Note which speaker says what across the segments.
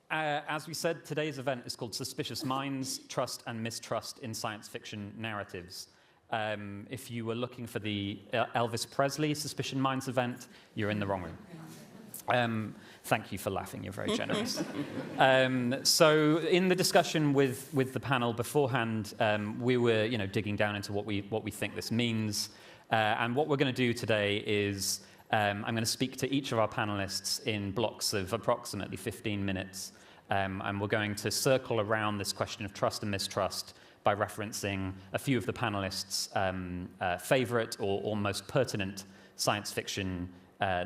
Speaker 1: As we said, today's event is called Suspicious Minds, Trust and Mistrust in Science Fiction Narratives. If you were looking for the Elvis Presley Suspicious Minds event, you're in the wrong room. Thank you for laughing, you're very generous. So in the discussion with the panel beforehand, we were digging down into what we think this means. And what we're going to do today is I'm going to speak to each of our panelists in blocks of approximately 15 minutes. And we're going to circle around this question of trust and mistrust by referencing a few of the panelists' favorite or most pertinent science fiction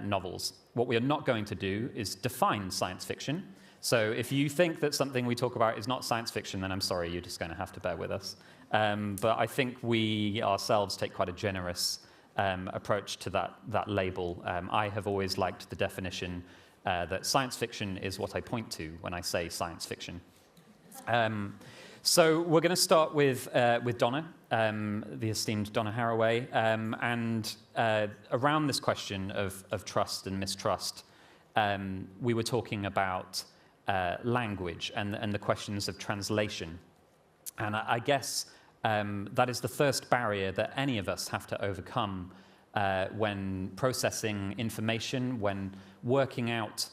Speaker 1: novels. What we are not going to do is define science fiction. So if you think that something we talk about is not science fiction, then I'm sorry, you're just going to have to bear with us. But I think we ourselves take quite a generous approach to that label. I have always liked the definition that science fiction is what I point to when I say science fiction. So we're going to start with Donna, the esteemed Donna Haraway, and around this question of trust and mistrust, we were talking about language and the questions of translation. And I guess that is the first barrier that any of us have to overcome when processing information, when working out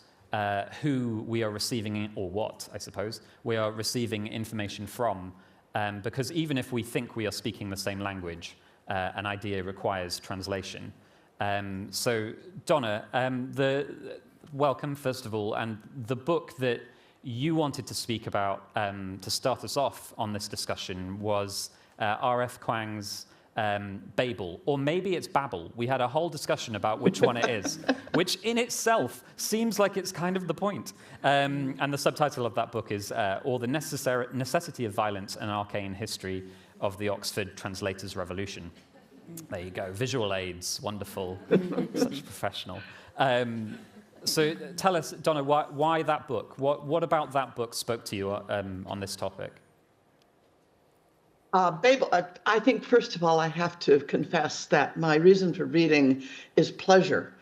Speaker 1: who we are receiving, or what, I suppose, we are receiving information from. Because even if we think we are speaking the same language, an idea requires translation. So, Donna, welcome, first of all, and the book that you wanted to speak about to start us off on this discussion was R.F. Kuang's Babel, or maybe it's Babel. We had a whole discussion about which one it is, which in itself seems like it's kind of the point. And the subtitle of that book is Or the Necessity of Violence, an Arcane History of the Oxford Translators' Revolution. There you go, visual aids, wonderful, such professional. So tell us, Donna, why that book? What about that book spoke to you on this topic?
Speaker 2: Babel, I think, first of all, I have to confess that my reason for reading is pleasure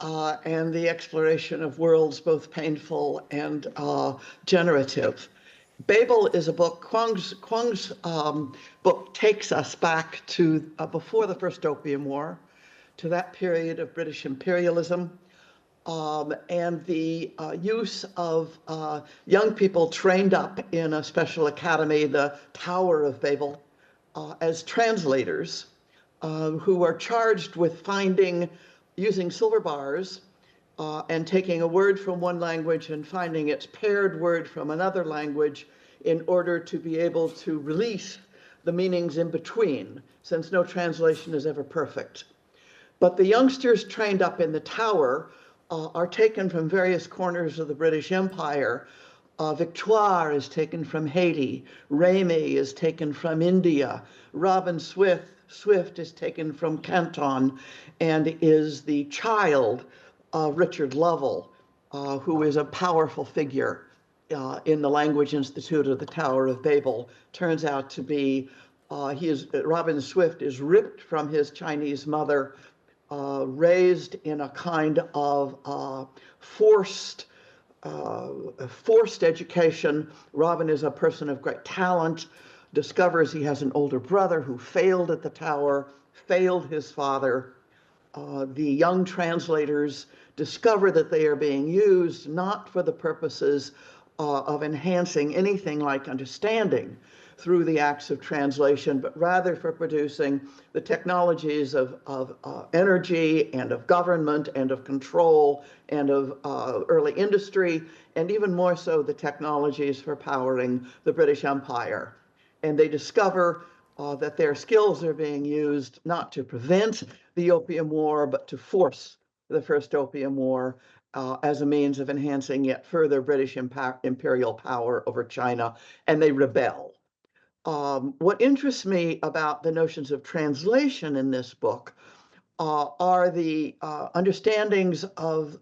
Speaker 2: and the exploration of worlds, both painful and generative. Babel is a book, Kuang's book takes us back to before the First Opium War, to that period of British imperialism, and the use of young people trained up in a special academy, the Tower of Babel, as translators who are charged with using silver bars and taking a word from one language and finding its paired word from another language in order to be able to release the meanings in between, since no translation is ever perfect. But the youngsters trained up in the Tower are taken from various corners of the British Empire. Victoire is taken from Haiti. Raimi is taken from India. Robin Swift is taken from Canton and is the child of Richard Lovell, who is a powerful figure in the Language Institute of the Tower of Babel. Turns out to be, Robin Swift is ripped from his Chinese mother, raised in a kind of forced education. Robin is a person of great talent, discovers he has an older brother who failed at the Tower, failed his father. The young translators discover that they are being used not for the purposes of enhancing anything like understanding through the acts of translation, but rather for producing the technologies of energy and of government and of control and of early industry, and even more so the technologies for powering the British Empire. And they discover that their skills are being used not to prevent the Opium War, but to force the First Opium War as a means of enhancing yet further British imperial power over China, and they rebel. What interests me about the notions of translation in this book are the understandings of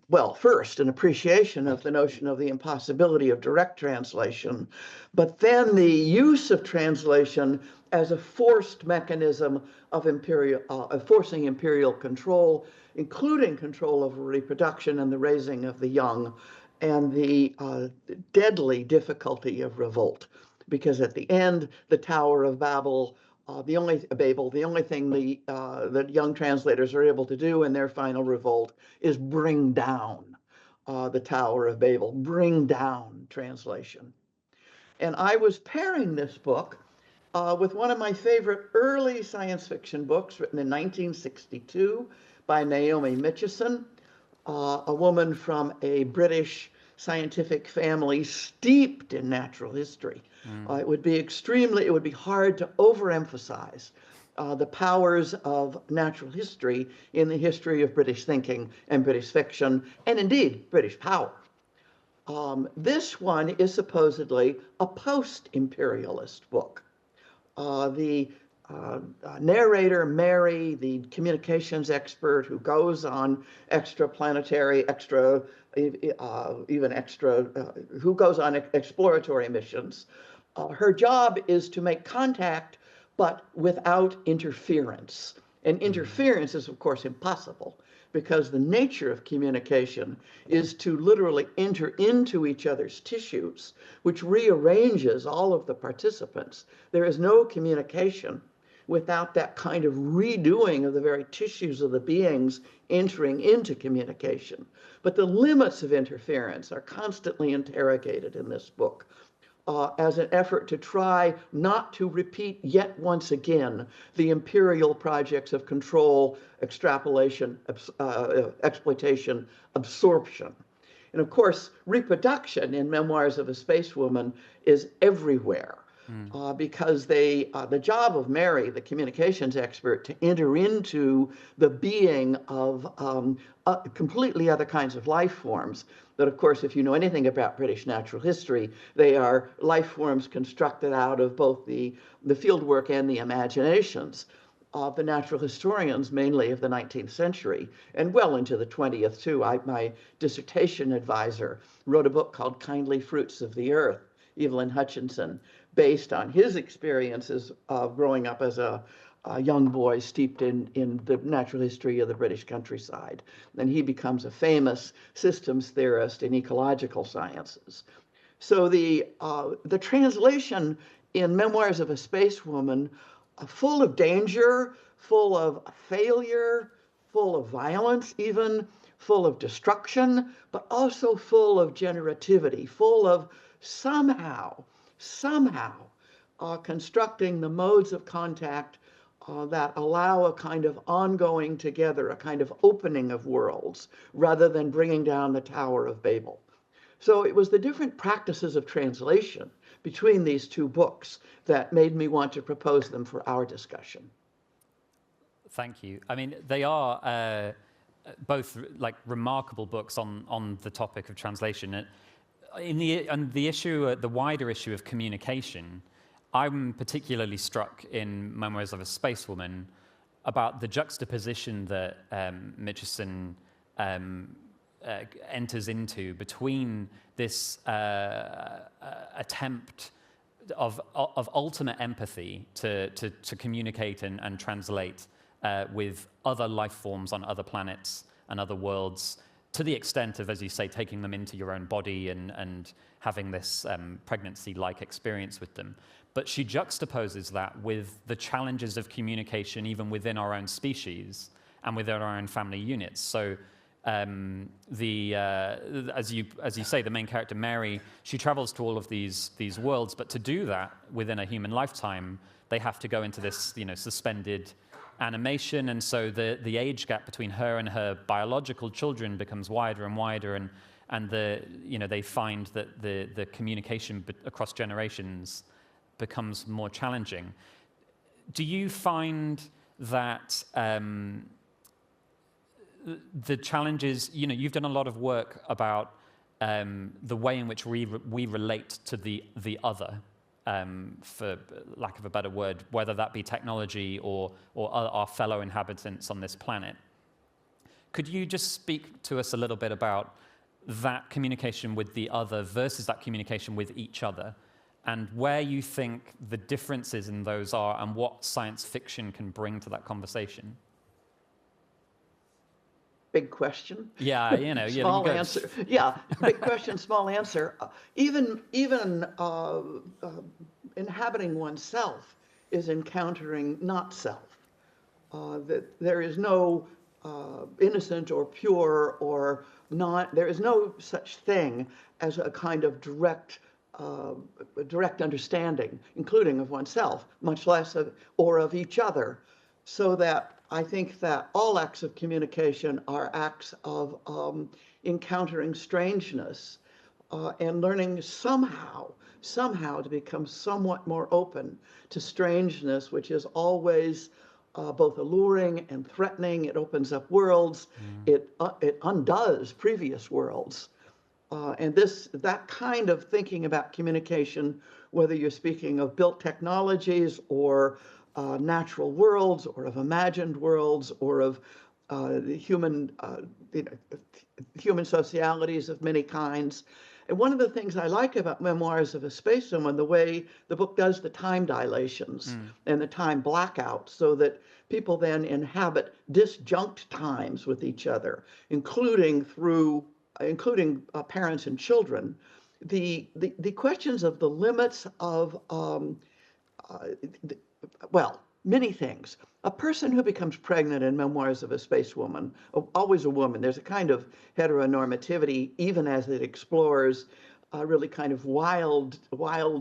Speaker 2: well, first, an appreciation of the notion of the impossibility of direct translation, but then the use of translation as a forced mechanism of forcing imperial control, including control over reproduction and the raising of the young, and the deadly difficulty of revolt. Because at the end, the Tower of Babel, the only thing that young translators are able to do in their final revolt is bring down the Tower of Babel, bring down translation. And I was pairing this book with one of my favorite early science fiction books written in 1962 by Naomi Mitchison, a woman from a British scientific family steeped in natural history. It would be hard to overemphasize the powers of natural history in the history of British thinking and British fiction, and indeed British power. This one is supposedly a post-imperialist book. The narrator, Mary, the communications expert who goes on extraplanetary, who goes on exploratory missions, her job is to make contact, but without interference. And interference is, of course, impossible, because the nature of communication is to literally enter into each other's tissues, which rearranges all of the participants. There is no communication without that kind of redoing of the very tissues of the beings entering into communication. But the limits of interference are constantly interrogated in this book. As an effort to try not to repeat yet once again the imperial projects of control, extrapolation, exploitation, absorption. And of course, reproduction in Memoirs of a Spacewoman is everywhere. Because the job of Mary, the communications expert, to enter into the being of completely other kinds of life forms. But of course, if you know anything about British natural history, they are life forms constructed out of both the fieldwork and the imaginations of the natural historians, mainly of the 19th century, and well into the 20th too. My dissertation advisor wrote a book called Kindly Fruits of the Earth, Evelyn Hutchinson, based on his experiences of growing up as a young boy steeped in the natural history of the British countryside. And he becomes a famous systems theorist in ecological sciences. So the translation in Memoirs of a Spacewoman, full of danger, full of failure, full of violence even, full of destruction, but also full of generativity, full of somehow constructing the modes of contact that allow a kind of ongoing together, a kind of opening of worlds, rather than bringing down the Tower of Babel. So it was the different practices of translation between these two books that made me want to propose them for our discussion.
Speaker 1: Thank you. I mean, they are both like remarkable books on the topic of translation. On the issue, the wider issue of communication, I'm particularly struck in Memoirs of a Spacewoman about the juxtaposition that Mitchison enters into between this attempt of ultimate empathy to communicate and translate with other life forms on other planets and other worlds, to the extent of, as you say, taking them into your own body and having this pregnancy-like experience with them. But she juxtaposes that with the challenges of communication even within our own species and within our own family units. So as you say, the main character, Mary, she travels to all of these worlds, but to do that within a human lifetime, they have to go into this, suspended animation, and so the age gap between her and her biological children becomes wider and wider, and they find that the communication across generations becomes more challenging. Do you find that the challenges, you've done a lot of work about the way in which we relate to the other, for lack of a better word, whether that be technology or our fellow inhabitants on this planet. Could you just speak to us a little bit about that communication with the other versus that communication with each other, and where you think the differences in those are, and what science fiction can bring to that conversation?
Speaker 2: Big question.
Speaker 1: Yeah, you know,
Speaker 2: small answer. Yeah, big question, small answer. Even inhabiting oneself is encountering not self. That there is no innocent or pure or not. There is no such thing as a kind of direct understanding, including of oneself, much less of each other. So that I think that all acts of communication are acts of encountering strangeness and learning somehow to become somewhat more open to strangeness, which is always both alluring and threatening. It opens up worlds. It undoes previous worlds. And that kind of thinking about communication, whether you're speaking of built technologies or natural worlds, or of imagined worlds, or of human socialities of many kinds. And one of the things I like about Memoirs of a Spacewoman, the way the book does the time dilations and the time blackouts, so that people then inhabit disjunct times with each other, including parents and children. The questions of the limits of many things. A person who becomes pregnant in Memoirs of a Spacewoman, always a woman, there's a kind of heteronormativity, even as it explores really kind of wild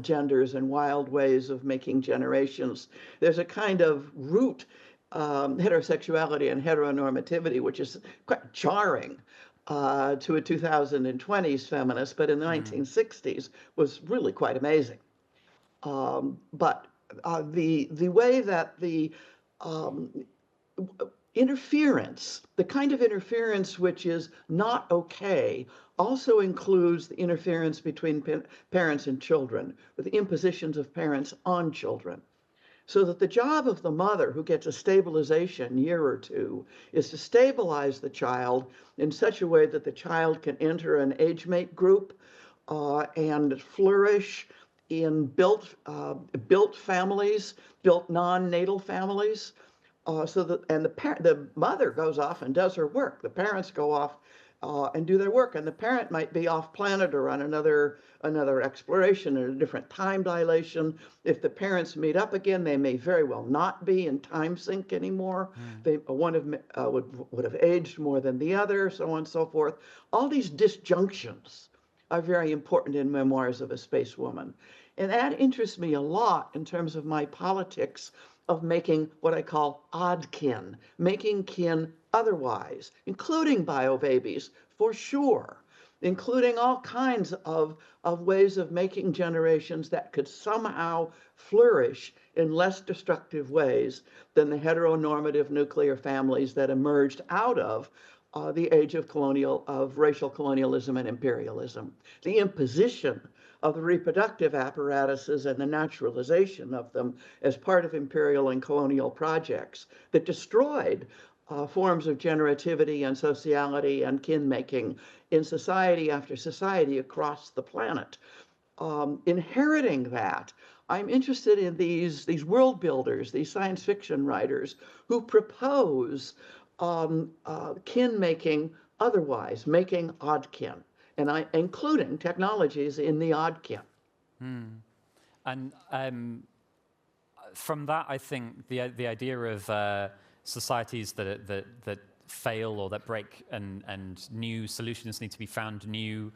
Speaker 2: genders and wild ways of making generations. There's a kind of root heterosexuality and heteronormativity, which is quite jarring to a 2020s feminist, but in the 1960s was really quite amazing. But the way that the interference, the kind of interference which is not okay, also includes the interference between parents and children, with the impositions of parents on children. So that the job of the mother, who gets a stabilization year or two, is to stabilize the child in such a way that the child can enter an age mate group and flourish in built families, built non-natal families, so that the mother goes off and does her work. The parents go off and do their work, and the parent might be off planet or on another exploration or a different time dilation. If the parents meet up again, they may very well not be in time sync anymore. One would have aged more than the other, so on and so forth. All these disjunctions are very important in Memoirs of a Spacewoman. And that interests me a lot in terms of my politics of making what I call odd kin, making kin otherwise, including biobabies, for sure, including all kinds of ways of making generations that could somehow flourish in less destructive ways than the heteronormative nuclear families that emerged out of the age of racial colonialism and imperialism. The imposition of the reproductive apparatuses and the naturalization of them as part of imperial and colonial projects that destroyed forms of generativity and sociality and kin-making in society after society across the planet. Inheriting that, I'm interested in these world builders, these science fiction writers who propose kin-making otherwise, making odd kin, and including technologies in the odd kin.
Speaker 1: And from that, I think the idea of societies that fail or that break and new solutions need to be found, new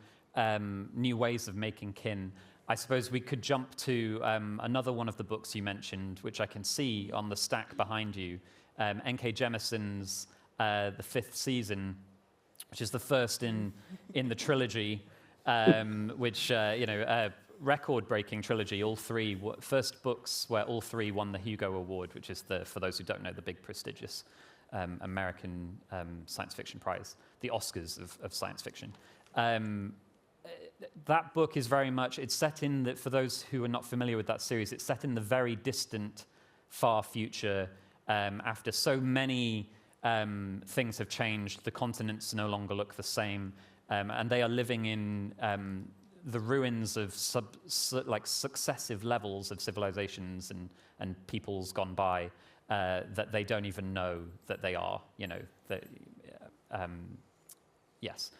Speaker 1: ways of making kin. I suppose we could jump to another one of the books you mentioned, which I can see on the stack behind you, N.K. Jemisin's The Fifth Season, which is the first in the trilogy, which record-breaking trilogy. All three first books where all three won the Hugo Award, which is for those who don't know, the big prestigious American science fiction prize, the Oscars of science fiction. That book is very much, it's set in, for those who are not familiar with that series, it's set in the very distant, far future after so many things have changed, the continents no longer look the same, and they are living in the ruins of successive levels of civilizations and peoples gone by that they don't even know that they are, yes.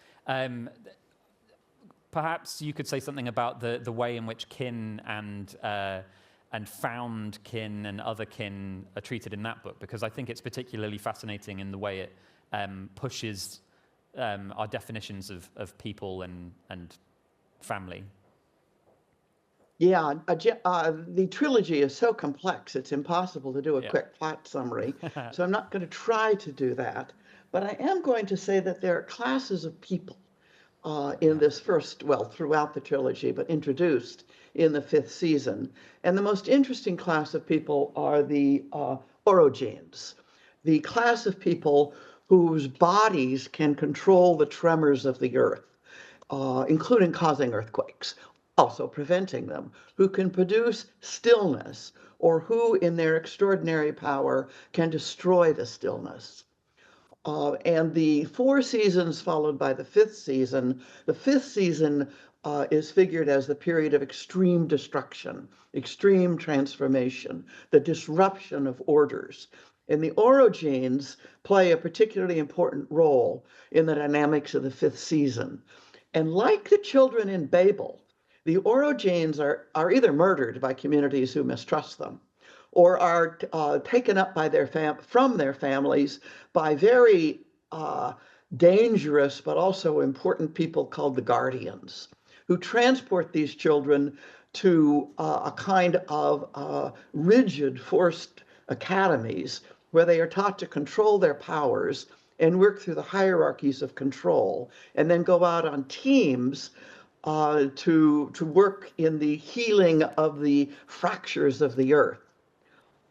Speaker 1: Perhaps you could say something about the way in which kin and found kin and other kin are treated in that book, because I think it's particularly fascinating in the way it pushes our definitions of people and family.
Speaker 2: Yeah, the trilogy is so complex, it's impossible to do a quick plot summary. So I'm not going to try to do that. But I am going to say that there are classes of people in this first, well, throughout the trilogy, but introduced in the 5th season. And the most interesting class of people are the orogenes, the class of people whose bodies can control the tremors of the earth, including causing earthquakes, also preventing them, who can produce stillness, or who in their extraordinary power can destroy the stillness. And the 4 seasons followed by the 5th season, the 5th season is figured as the period of extreme destruction, extreme transformation, the disruption of orders. And the orogenes play a particularly important role in the dynamics of the 5th season. And like the children in Babel, the orogenes are either murdered by communities who mistrust them, or are taken up by from their families by very dangerous but also important people called the guardians, who transport these children to a kind of rigid, forced academies where they are taught to control their powers and work through the hierarchies of control, and then go out on teams to work in the healing of the fractures of the earth.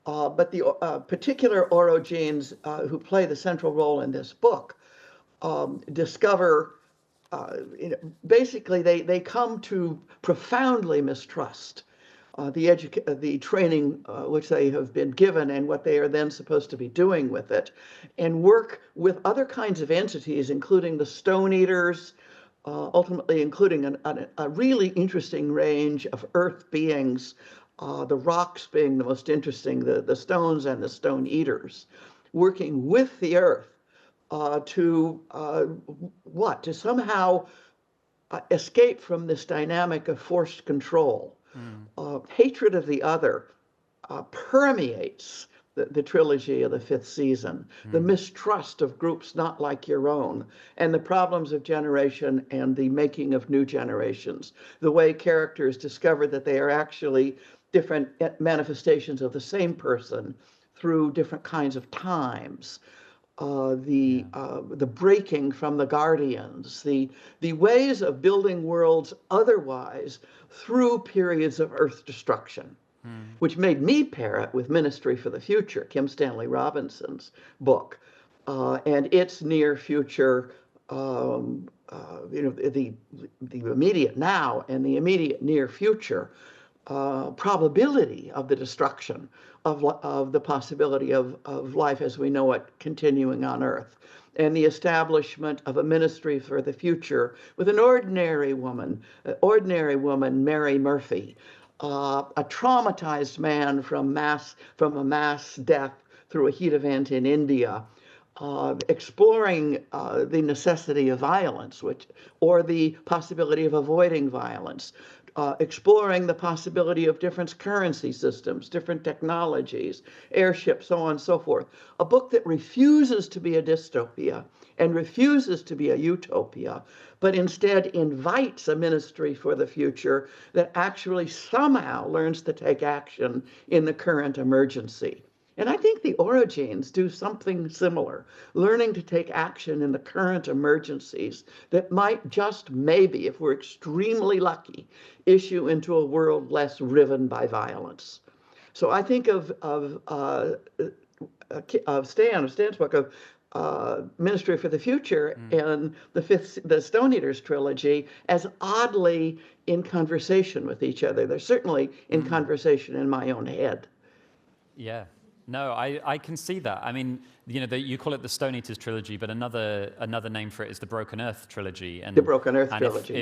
Speaker 2: But the particular orogenes who play the central role in this book discover, basically they come to profoundly mistrust the training which they have been given and what they are then supposed to be doing with it, and work with other kinds of entities, including the stone eaters, ultimately including a really interesting range of earth beings, the rocks being the most interesting, the stones and the stone eaters, working with the earth to somehow escape from this dynamic of forced control. Hatred of the other permeates the trilogy of the 5th season, the mistrust of groups not like your own, and the problems of generation and the making of new generations, the way characters discover that they are actually different manifestations of the same person through different kinds of times, the breaking from the guardians, the ways of building worlds otherwise through periods of earth destruction, which made me pair it with Ministry for the Future, Kim Stanley Robinson's book, and its near future, the immediate now and the immediate near future probability of the destruction of the possibility of life as we know it continuing on Earth, and the establishment of a ministry for the future with an ordinary woman, Mary Murphy, a traumatized man from a mass death through a heat event in India, exploring the necessity of violence, or the possibility of avoiding violence, exploring the possibility of different currency systems, different technologies, airships, so on and so forth. A book that refuses to be a dystopia and refuses to be a utopia, but instead invites a ministry for the future that actually somehow learns to take action in the current emergency. And I think the orogenes do something similar, learning to take action in the current emergencies that might just maybe, if we're extremely lucky, issue into a world less riven by violence. So I think of Stan's book of Ministry for the Future and the Stone Eaters trilogy as oddly in conversation with each other. They're certainly in conversation in my own head.
Speaker 1: Yeah. No, I can see that. I mean, you call it the Stone Eaters trilogy, but another name for it is the Broken Earth trilogy. And
Speaker 2: the Broken Earth
Speaker 1: and
Speaker 2: trilogy,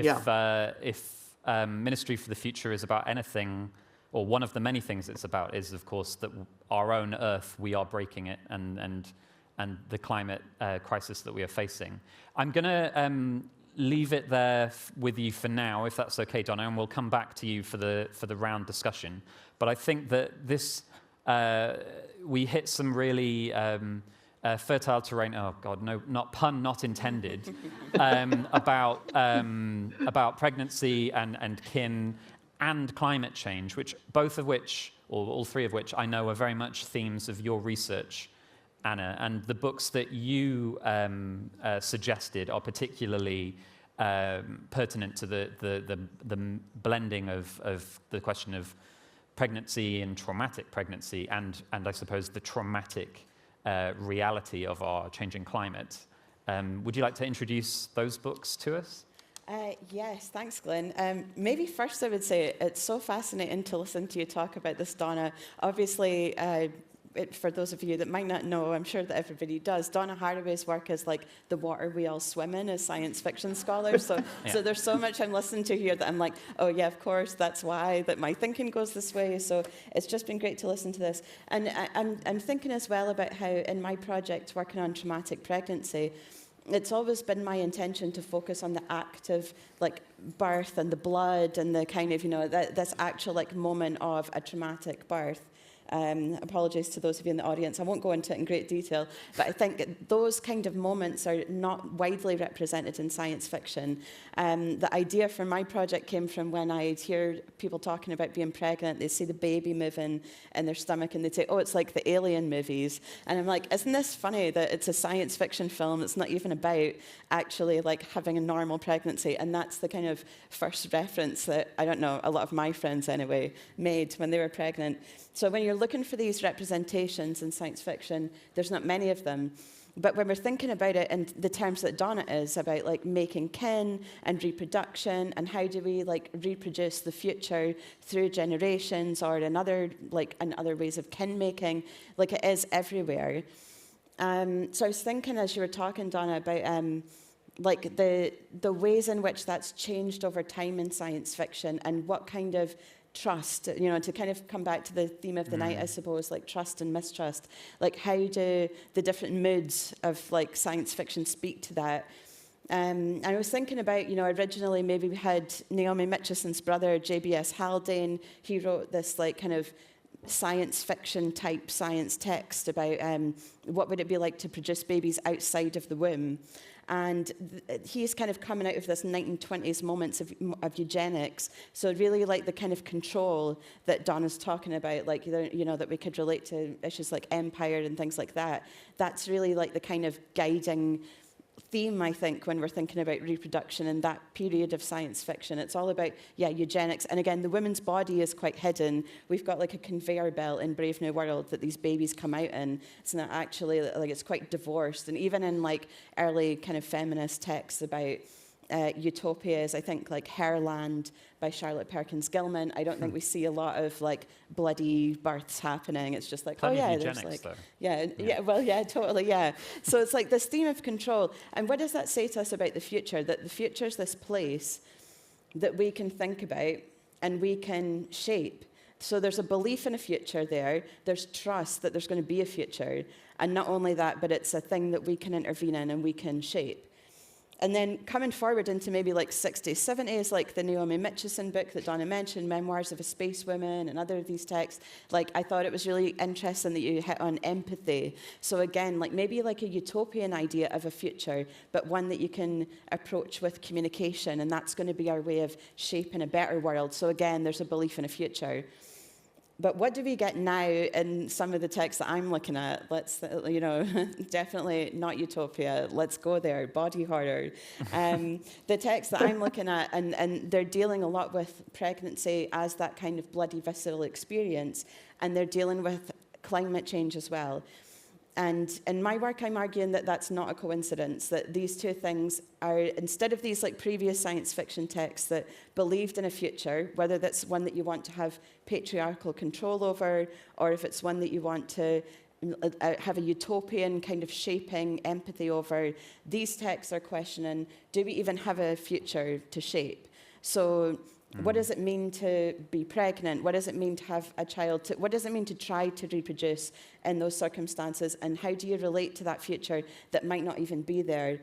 Speaker 1: if Ministry for the Future is about anything, or one of the many things it's about, is of course that our own Earth, we are breaking it, and the climate crisis that we are facing. I'm going to leave it there with you for now, if that's okay, Donna, and we'll come back to you for the round discussion. But I think that this we hit some really fertile terrain. Oh God, no, not pun, not intended. About pregnancy and kin and climate change, which both of which, or all three of which, I know are very much themes of your research, Anna, and the books that you suggested are particularly pertinent to the blending of the question of pregnancy and traumatic pregnancy, and I suppose the traumatic reality of our changing climate. Would you like to introduce those books to us?
Speaker 3: Yes, thanks, Glenn. Maybe first I would say it's so fascinating to listen to you talk about this, Donna. Obviously, for those of you that might not know, I'm sure that everybody does, Donna Haraway's work is like the water we all swim in as science fiction scholars. So, so there's so much I'm listening to here that I'm like, oh yeah, of course, that's why that my thinking goes this way. So it's just been great to listen to this. And I'm thinking as well about how in my project working on traumatic pregnancy, it's always been my intention to focus on the act of like birth and the blood and the kind of, this actual like moment of a traumatic birth. Apologies to those of you in the audience. I won't go into it in great detail, but I think those kind of moments are not widely represented in science fiction. The idea for my project came from when I'd hear people talking about being pregnant. They see the baby moving in their stomach and they'd say, oh, it's like the Alien movies. And I'm like, isn't this funny that it's a science fiction film that's not even about actually like having a normal pregnancy? And that's the kind of first reference that, I don't know, a lot of my friends anyway, made when they were pregnant. So when you're looking for these representations in science fiction, there's not many of them. But when we're thinking about it in the terms that Donna is, about like making kin and reproduction, and how do we like reproduce the future through generations or in other ways of kin making, like it is everywhere. So I was thinking as you were talking, Donna, about like the ways in which that's changed over time in science fiction, and what kind of trust, to kind of come back to the theme of the night, I suppose, like trust and mistrust. Like how do the different moods of like science fiction speak to that? And I was thinking about, originally maybe we had Naomi Mitchison's brother, JBS Haldane. He wrote this like kind of science fiction type science text about what would it be like to produce babies outside of the womb. And he's kind of coming out of this 1920s moments of eugenics. So really like the kind of control that Donna's talking about, like, that we could relate to issues like empire and things like that. That's really like the kind of guiding theme, I think, when we're thinking about reproduction in that period of science fiction. It's all about, eugenics. And again, the woman's body is quite hidden. We've got like a conveyor belt in Brave New World that these babies come out in. It's not actually, like, it's quite divorced. And even in like early kind of feminist texts about utopias, I think like Herland by Charlotte Perkins Gilman, I don't think we see a lot of like bloody births happening. It's just like, there's like, totally. So it's like this theme of control. And what does that say to us about the future? That the future is this place that we can think about and we can shape. So there's a belief in a future there. There's trust that there's going to be a future. And not only that, but it's a thing that we can intervene in and we can shape. And then coming forward into maybe like 60s, 70s, like the Naomi Mitchison book that Donna mentioned, Memoirs of a Space Woman, and other of these texts, like I thought it was really interesting that you hit on empathy. So again, like maybe like a utopian idea of a future, but one that you can approach with communication, and that's going to be our way of shaping a better world. So again, there's a belief in a future. But what do we get now in some of the texts that I'm looking at? Let's, definitely not utopia. Let's go there. Body horror. The texts that I'm looking at, and they're dealing a lot with pregnancy as that kind of bloody, visceral experience, and they're dealing with climate change as well. and in my work, I'm arguing that that's not a coincidence, that these two things are, instead of these like previous science fiction texts that believed in a future, whether that's one that you want to have patriarchal control over, or if it's one that you want to have a utopian kind of shaping empathy over, these texts are questioning, do we even have a future to shape? So what does it mean to be pregnant? What does it mean to have a child? What does it mean to try to reproduce in those circumstances? And how do you relate to that future that might not even be there?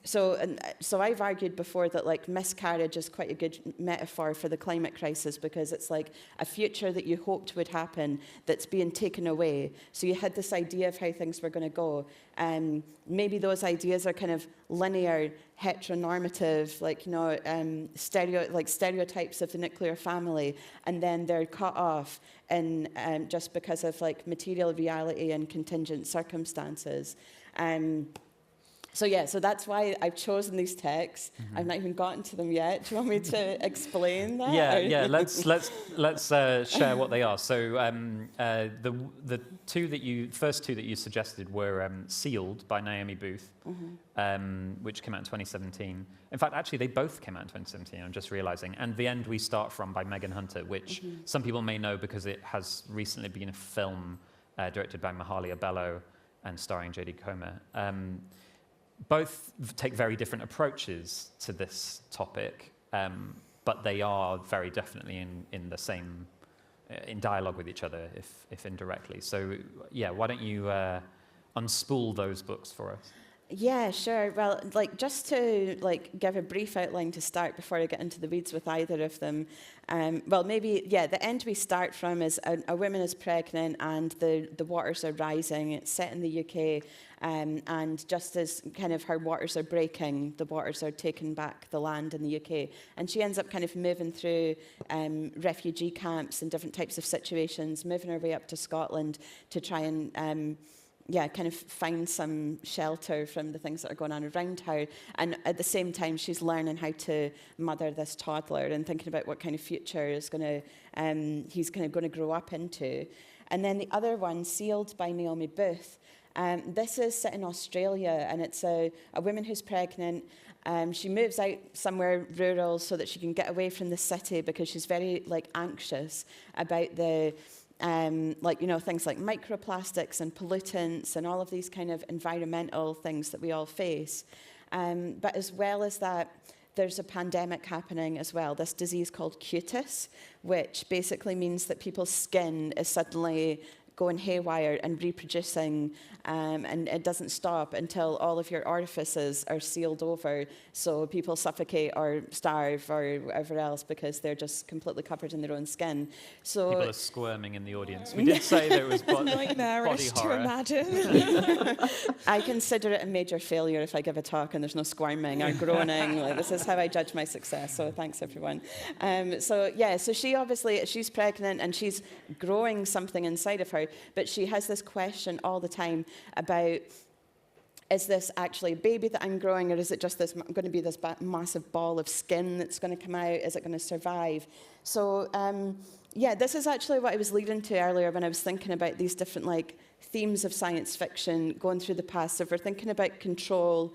Speaker 3: So I've argued before that like miscarriage is quite a good metaphor for the climate crisis, because it's like a future that you hoped would happen that's being taken away. So you had this idea of how things were going to go. Maybe those ideas are kind of linear, heteronormative, like, you know, stereotypes of the nuclear family, and then they're cut off in, just because of like material reality and contingent circumstances. So that's why I've chosen these texts. I've not even gotten to them yet. Do you want me to explain that?
Speaker 1: Yeah. Let's share what they are. So the first two that you suggested were Sealed by Naomi Booth, which came out in 2017. In fact, actually, they both came out in 2017. I'm just realizing. And The End We Start From by Megan Hunter, which some people may know because it has recently been a film directed by Mahalia Bello and starring Jodie Comer. Both take very different approaches to this topic, but they are very definitely in the same, in dialogue with each other, if indirectly. So, yeah, why don't you unspool those books for us?
Speaker 3: Yeah, sure. Well, like just to like give a brief outline to start before I get into the weeds with either of them. The end we start from is a woman is pregnant and the waters are rising. It's set in the UK, and just as kind of her waters are breaking, the waters are taking back the land in the UK, and she ends up kind of moving through refugee camps and different types of situations, moving her way up to Scotland to try and kind of find some shelter from the things that are going on around her. And at the same time, she's learning how to mother this toddler and thinking about what kind of future is he's kind of going to grow up into. And then the other one, Sealed by Naomi Booth. This is set in Australia, and it's a woman who's pregnant. She moves out somewhere rural so that she can get away from the city because she's very anxious about the things like microplastics and pollutants and all of these kind of environmental things that we all face. But as well as that, there's a pandemic happening as well, this disease called cutis, which basically means that people's skin is suddenly going haywire and reproducing, and it doesn't stop until all of your orifices are sealed over, so people suffocate or starve or whatever else because they're just completely covered in their own skin. So
Speaker 1: people are squirming in the audience. We did say there was
Speaker 4: nightmarish
Speaker 1: body horror.
Speaker 4: to imagine.
Speaker 3: I consider it a major failure if I give a talk and there's no squirming or groaning. This is how I judge my success. So thanks, everyone. So she's pregnant and she's growing something inside of her, but she has this question all the time about, is this actually a baby that I'm growing, or is it just going to be this massive ball of skin that's going to come out? Is it going to survive? So, this is actually what I was leading to earlier when I was thinking about these different themes of science fiction going through the past. So if we're thinking about control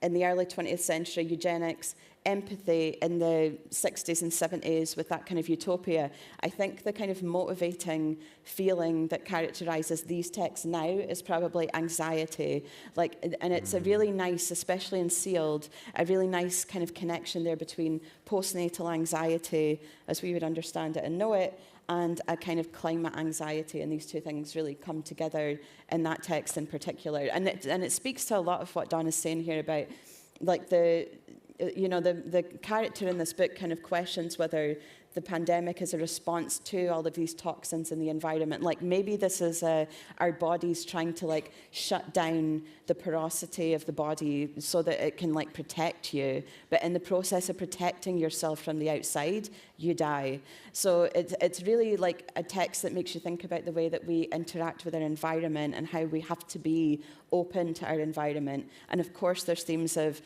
Speaker 3: in the early 20th century, eugenics, empathy in the 60s and 70s with that kind of utopia, I think the kind of motivating feeling that characterizes these texts now is probably anxiety. And it's a really nice, especially in Sealed, a really nice kind of connection there between postnatal anxiety, as we would understand it and know it, and a kind of climate anxiety, and these two things really come together in that text in particular. And it speaks to a lot of what Donna's saying here about, the character in this book kind of questions whether the pandemic is a response to all of these toxins in the environment. Maybe this is our bodies trying to shut down the porosity of the body so that it can protect you. But in the process of protecting yourself from the outside, you die. So it's really a text that makes you think about the way that we interact with our environment and how we have to be open to our environment. And of course, there's themes of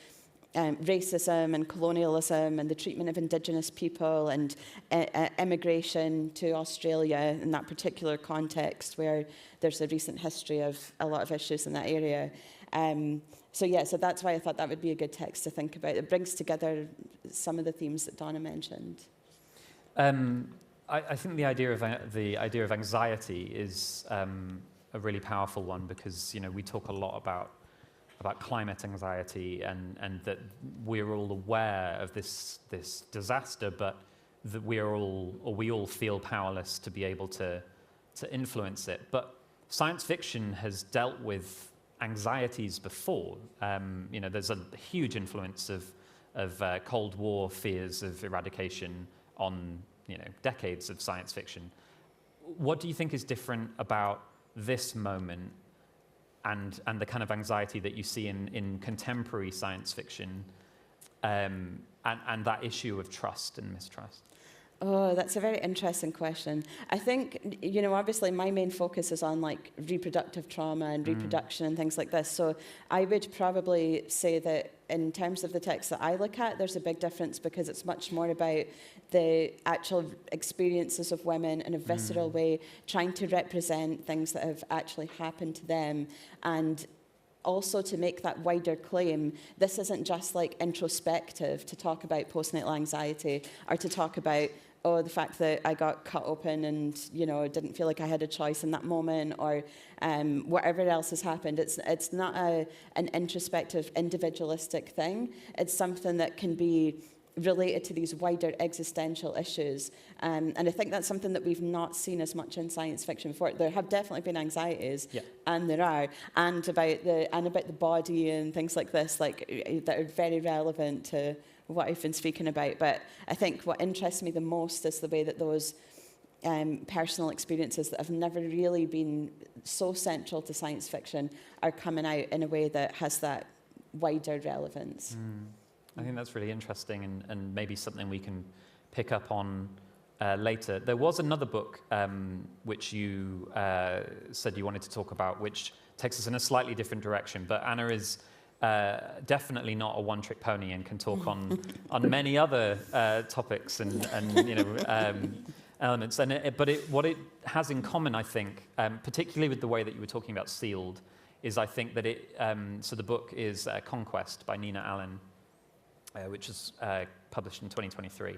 Speaker 3: racism and colonialism and the treatment of Indigenous people and immigration to Australia in that particular context where there's a recent history of a lot of issues in that area. So that's why I thought that would be a good text to think about. It brings together some of the themes that Donna mentioned.
Speaker 1: I think the idea of anxiety is a really powerful one, because we talk a lot about climate anxiety and that we're all aware of this disaster, but that we all feel powerless to be able to influence it. But science fiction has dealt with anxieties before. There's a huge influence of Cold War fears of eradication on decades of science fiction. What do you think is different about this moment and the kind of anxiety that you see in contemporary science fiction, and that issue of trust and mistrust?
Speaker 3: Oh, that's a very interesting question. I think, obviously my main focus is on like reproductive trauma and reproduction and things like this. So I would probably say that in terms of the text that I look at, there's a big difference, because it's much more about the actual experiences of women in a visceral way, trying to represent things that have actually happened to them, and also to make that wider claim. This isn't just like introspective to talk about postnatal anxiety or to talk about the fact that I got cut open and didn't feel like I had a choice in that moment, or whatever else has happened. It's not an introspective, individualistic thing. It's something that can be related to these wider existential issues, and I think that's something that we've not seen as much in science fiction before. There have definitely been anxieties, and there are, and about the body and things like this, like that are very relevant to what I've been speaking about. But I think what interests me the most is the way that those personal experiences that have never really been so central to science fiction are coming out in a way that has that wider relevance.
Speaker 1: I think that's really interesting, and maybe something we can pick up on later. There was another book which you said you wanted to talk about, which takes us in a slightly different direction, but Anna is definitely not a one-trick pony and can talk on many other topics and elements. What it has in common, I think, particularly with the way that you were talking about Sealed, is I think that so the book is Conquest by Nina Allen, which was published in 2023,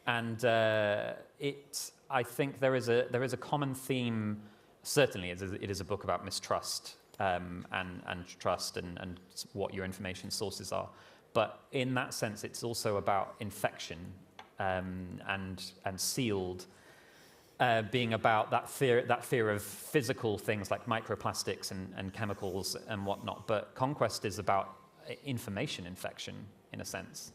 Speaker 1: and I think there is a common theme. Certainly, it is a book about mistrust. And trust and what your information sources are, but in that sense, it's also about infection and Sealed being about that fear of physical things like microplastics and chemicals and whatnot. But Conquest is about information infection in a sense.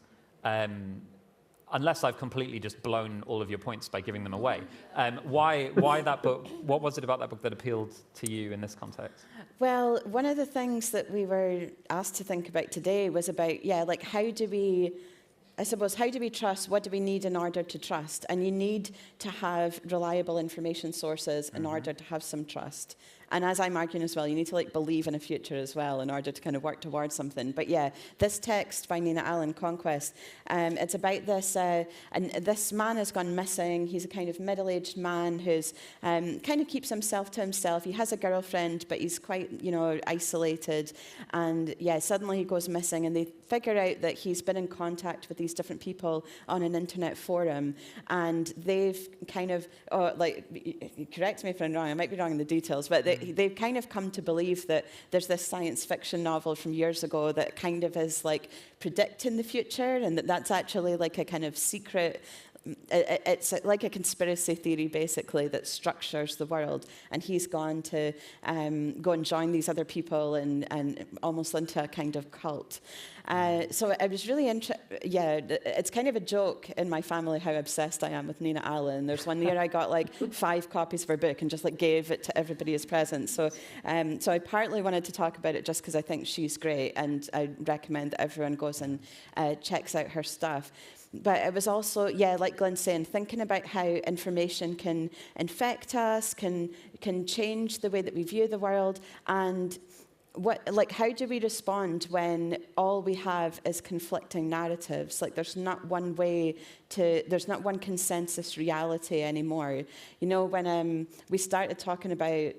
Speaker 1: Unless I've completely just blown all of your points by giving them away. Why that book? What was it about that book that appealed to you in this context?
Speaker 3: Well, one of the things that we were asked to think about today was about, how do we trust? What do we need in order to trust? And you need to have reliable information sources in order to have some trust. And as I'm arguing as well, you need to believe in a future as well in order to kind of work towards something. But this text by Nina Allen, Conquest, it's about this, and this man has gone missing. He's a kind of middle-aged man who's kind of keeps himself to himself. He has a girlfriend, but he's quite, isolated. And suddenly he goes missing, and they figure out that he's been in contact with these different people on an internet forum, and they've kind of, correct me if I'm wrong, I might be wrong in the details, but they've kind of come to believe that there's this science fiction novel from years ago that kind of is predicting the future, and that's actually a kind of secret. It's like a conspiracy theory, basically, that structures the world. And he's gone to go and join these other people and almost into a kind of cult. So I was really it's kind of a joke in my family how obsessed I am with Nina Allen. There's one year I got 5 copies of her book and just gave it to everybody as presents. So I partly wanted to talk about it just because I think she's great, and I recommend that everyone goes and checks out her stuff. But it was also, like Glenn's saying, thinking about how information can infect us, can change the way that we view the world, and how do we respond when all we have is conflicting narratives? Like, there's not one consensus reality anymore. You know, when we started talking about,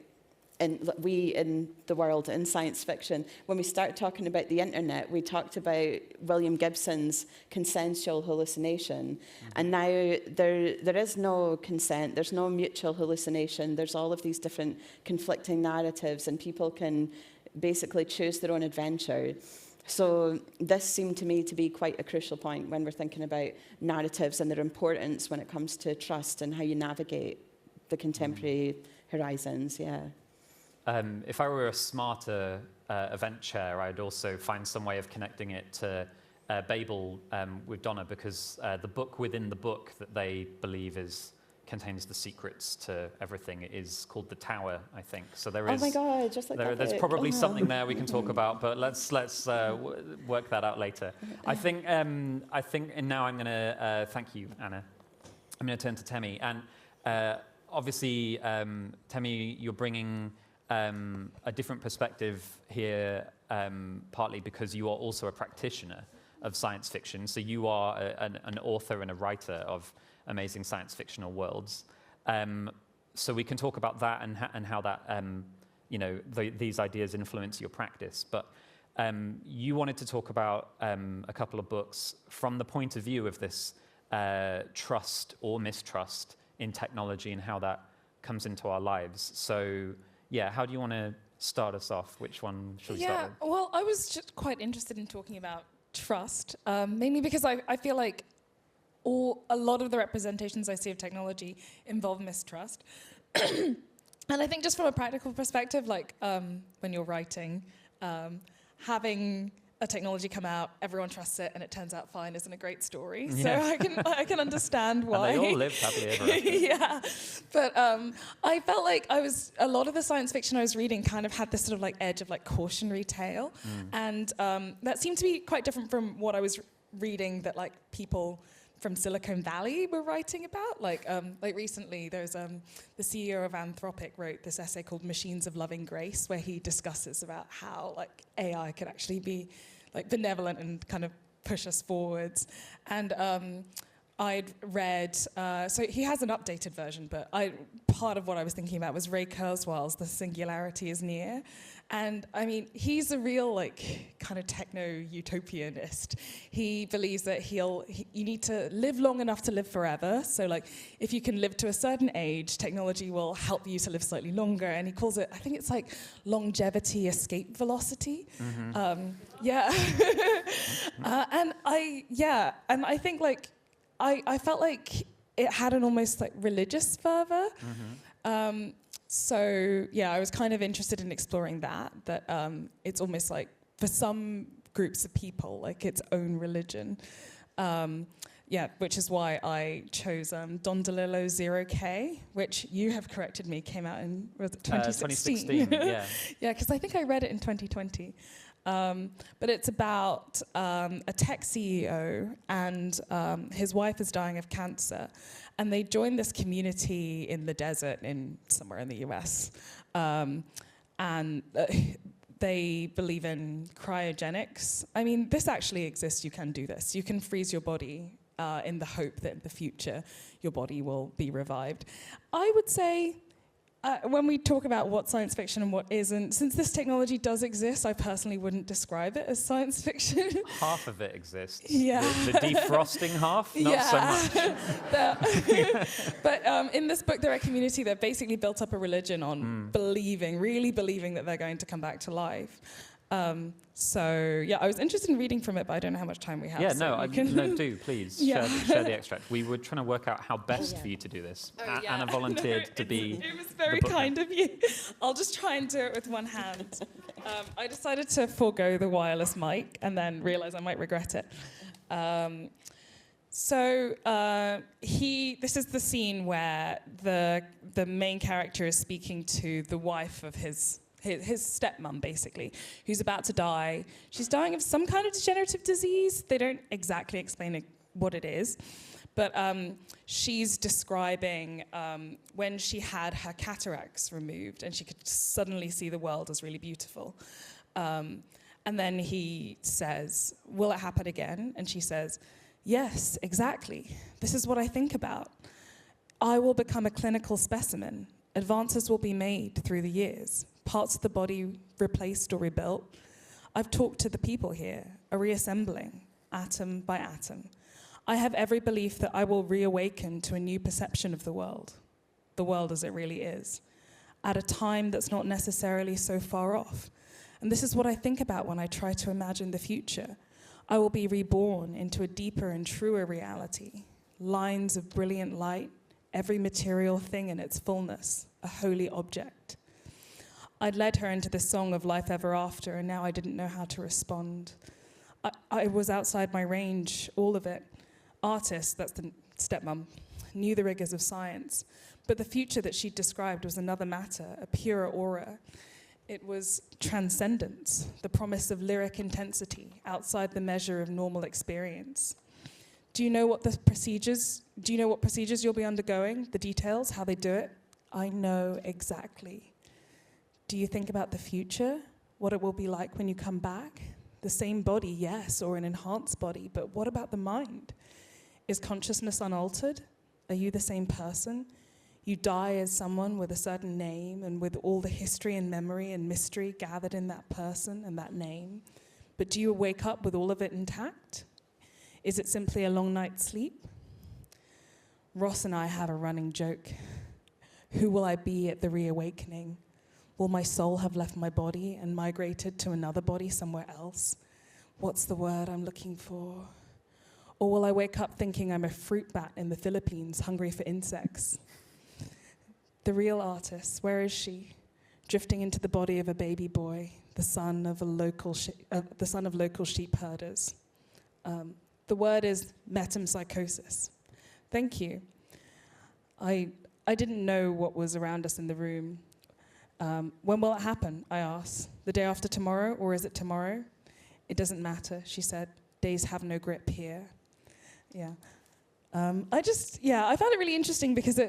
Speaker 3: we in the world, in science fiction, when we started talking about the internet, we talked about William Gibson's consensual hallucination. Mm-hmm. And now there is no consent, there's no mutual hallucination, there's all of these different conflicting narratives, and people can basically choose their own adventure. So this seemed to me to be quite a crucial point when we're thinking about narratives and their importance when it comes to trust and how you navigate the contemporary horizons, yeah.
Speaker 1: If I were a smarter event chair, I'd also find some way of connecting it to Babel with Donna, because the book within the book that they believe contains the secrets to everything is called The Tower, I think. So there is.
Speaker 3: Oh my God, just like that.
Speaker 1: There's probably something there we can talk about, but let's work that out later. I think, and now I'm going to thank you, Anna. I'm going to turn to Temi, and obviously, Temi, you're bringing a different perspective here, partly because you are also a practitioner of science fiction. So you are an author and a writer of amazing science fictional worlds. So we can talk about that and how that, these ideas influence your practice. But you wanted to talk about a couple of books from the point of view of this trust or mistrust in technology and how that comes into our lives. So yeah, how do you want to start us off? Which one should we start with?
Speaker 4: Yeah, well, I was just quite interested in talking about trust, mainly because I feel like a lot of the representations I see of technology involve mistrust. And I think just from a practical perspective, like when you're writing, having a technology come out, everyone trusts it, and it turns out fine isn't a great story. Yeah. So I can understand why.
Speaker 1: And they all lived happily ever after.
Speaker 4: Yeah, but I felt like a lot of the science fiction I was reading kind of had this sort of like edge of like cautionary tale, and that seemed to be quite different from what I was reading that like people from Silicon Valley were writing about. Like recently, there's the CEO of Anthropic wrote this essay called "Machines of Loving Grace," where he discusses about how like AI could actually be like benevolent and kind of push us forwards. And I'd read, so he has an updated version, but part of what I was thinking about was Ray Kurzweil's "The Singularity is Near." And I mean, he's a real like kind of techno-utopianist. He believes that you need to live long enough to live forever. So like, if you can live to a certain age, technology will help you to live slightly longer. And he calls it, I think it's like longevity escape velocity. Mm-hmm. Yeah. And I think like, I felt like it had an almost like religious fervor. Mm-hmm. So yeah, I was kind of interested in exploring that it's almost like for some groups of people, like its own religion. Which is why I chose Don DeLillo's 0K, which you have corrected me, came out in 2016.
Speaker 1: 2016, yeah.
Speaker 4: Yeah, because I think I read it in 2020. But it's about a tech CEO and his wife is dying of cancer. And they joined this community in the desert somewhere in the US. And they believe in cryogenics. I mean, this actually exists. You can do this. You can freeze your body in the hope that in the future your body will be revived. I would say when we talk about what science fiction and what isn't, since this technology does exist, I personally wouldn't describe it as science fiction.
Speaker 1: Half of it exists.
Speaker 4: Yeah.
Speaker 1: The defrosting half, not so much.
Speaker 4: But in this book, they're a community that basically built up a religion on really believing that they're going to come back to life. So yeah, I was interested in reading from it, but I don't know how much time we have.
Speaker 1: Yeah,
Speaker 4: so
Speaker 1: do please share the extract. We were trying to work out how best for you to do this. Anna volunteered to be.
Speaker 4: It was very kind of you. I'll just try and do it with one hand. I decided to forego the wireless mic and then realize I might regret it. This is the scene where the main character is speaking to the wife of his stepmom, basically, who's about to die. She's dying of some kind of degenerative disease. They don't exactly explain what it is, but she's describing when she had her cataracts removed and she could suddenly see the world as really beautiful. And then he says, will it happen again? And she says, yes, exactly. This is what I think about. I will become a clinical specimen. Advances will be made through the years. Parts of the body replaced or rebuilt. I've talked to the people here, a reassembling, atom by atom. I have every belief that I will reawaken to a new perception of the world as it really is, at a time that's not necessarily so far off. And this is what I think about when I try to imagine the future. I will be reborn into a deeper and truer reality. Lines of brilliant light, every material thing in its fullness, a holy object. I'd led her into this song of life ever after, and now I didn't know how to respond. I was outside my range, all of it. Artist, that's the stepmom, knew the rigors of science. But the future that she'd described was another matter, a purer aura. It was transcendence, the promise of lyric intensity, outside the measure of normal experience. Do you know what procedures you'll be undergoing, the details, how they do it? I know exactly. Do you think about the future, what it will be like when you come back? The same body, yes, or an enhanced body, but what about the mind? Is consciousness unaltered? Are you the same person? You die as someone with a certain name and with all the history and memory and mystery gathered in that person and that name. But do you wake up with all of it intact? Is it simply a long night's sleep? Ross and I have a running joke. Who will I be at the reawakening? Will my soul have left my body and migrated to another body somewhere else? What's the word I'm looking for? Or will I wake up thinking I'm a fruit bat in the Philippines, hungry for insects? The real artist, where is she? Drifting into the body of a baby boy, the son of local sheep herders. The word is metempsychosis. Thank you. I didn't know what was around us in the room. When will it happen? I asked. The day after tomorrow, or is it tomorrow? It doesn't matter, she said. Days have no grip here. Yeah. I found it really interesting because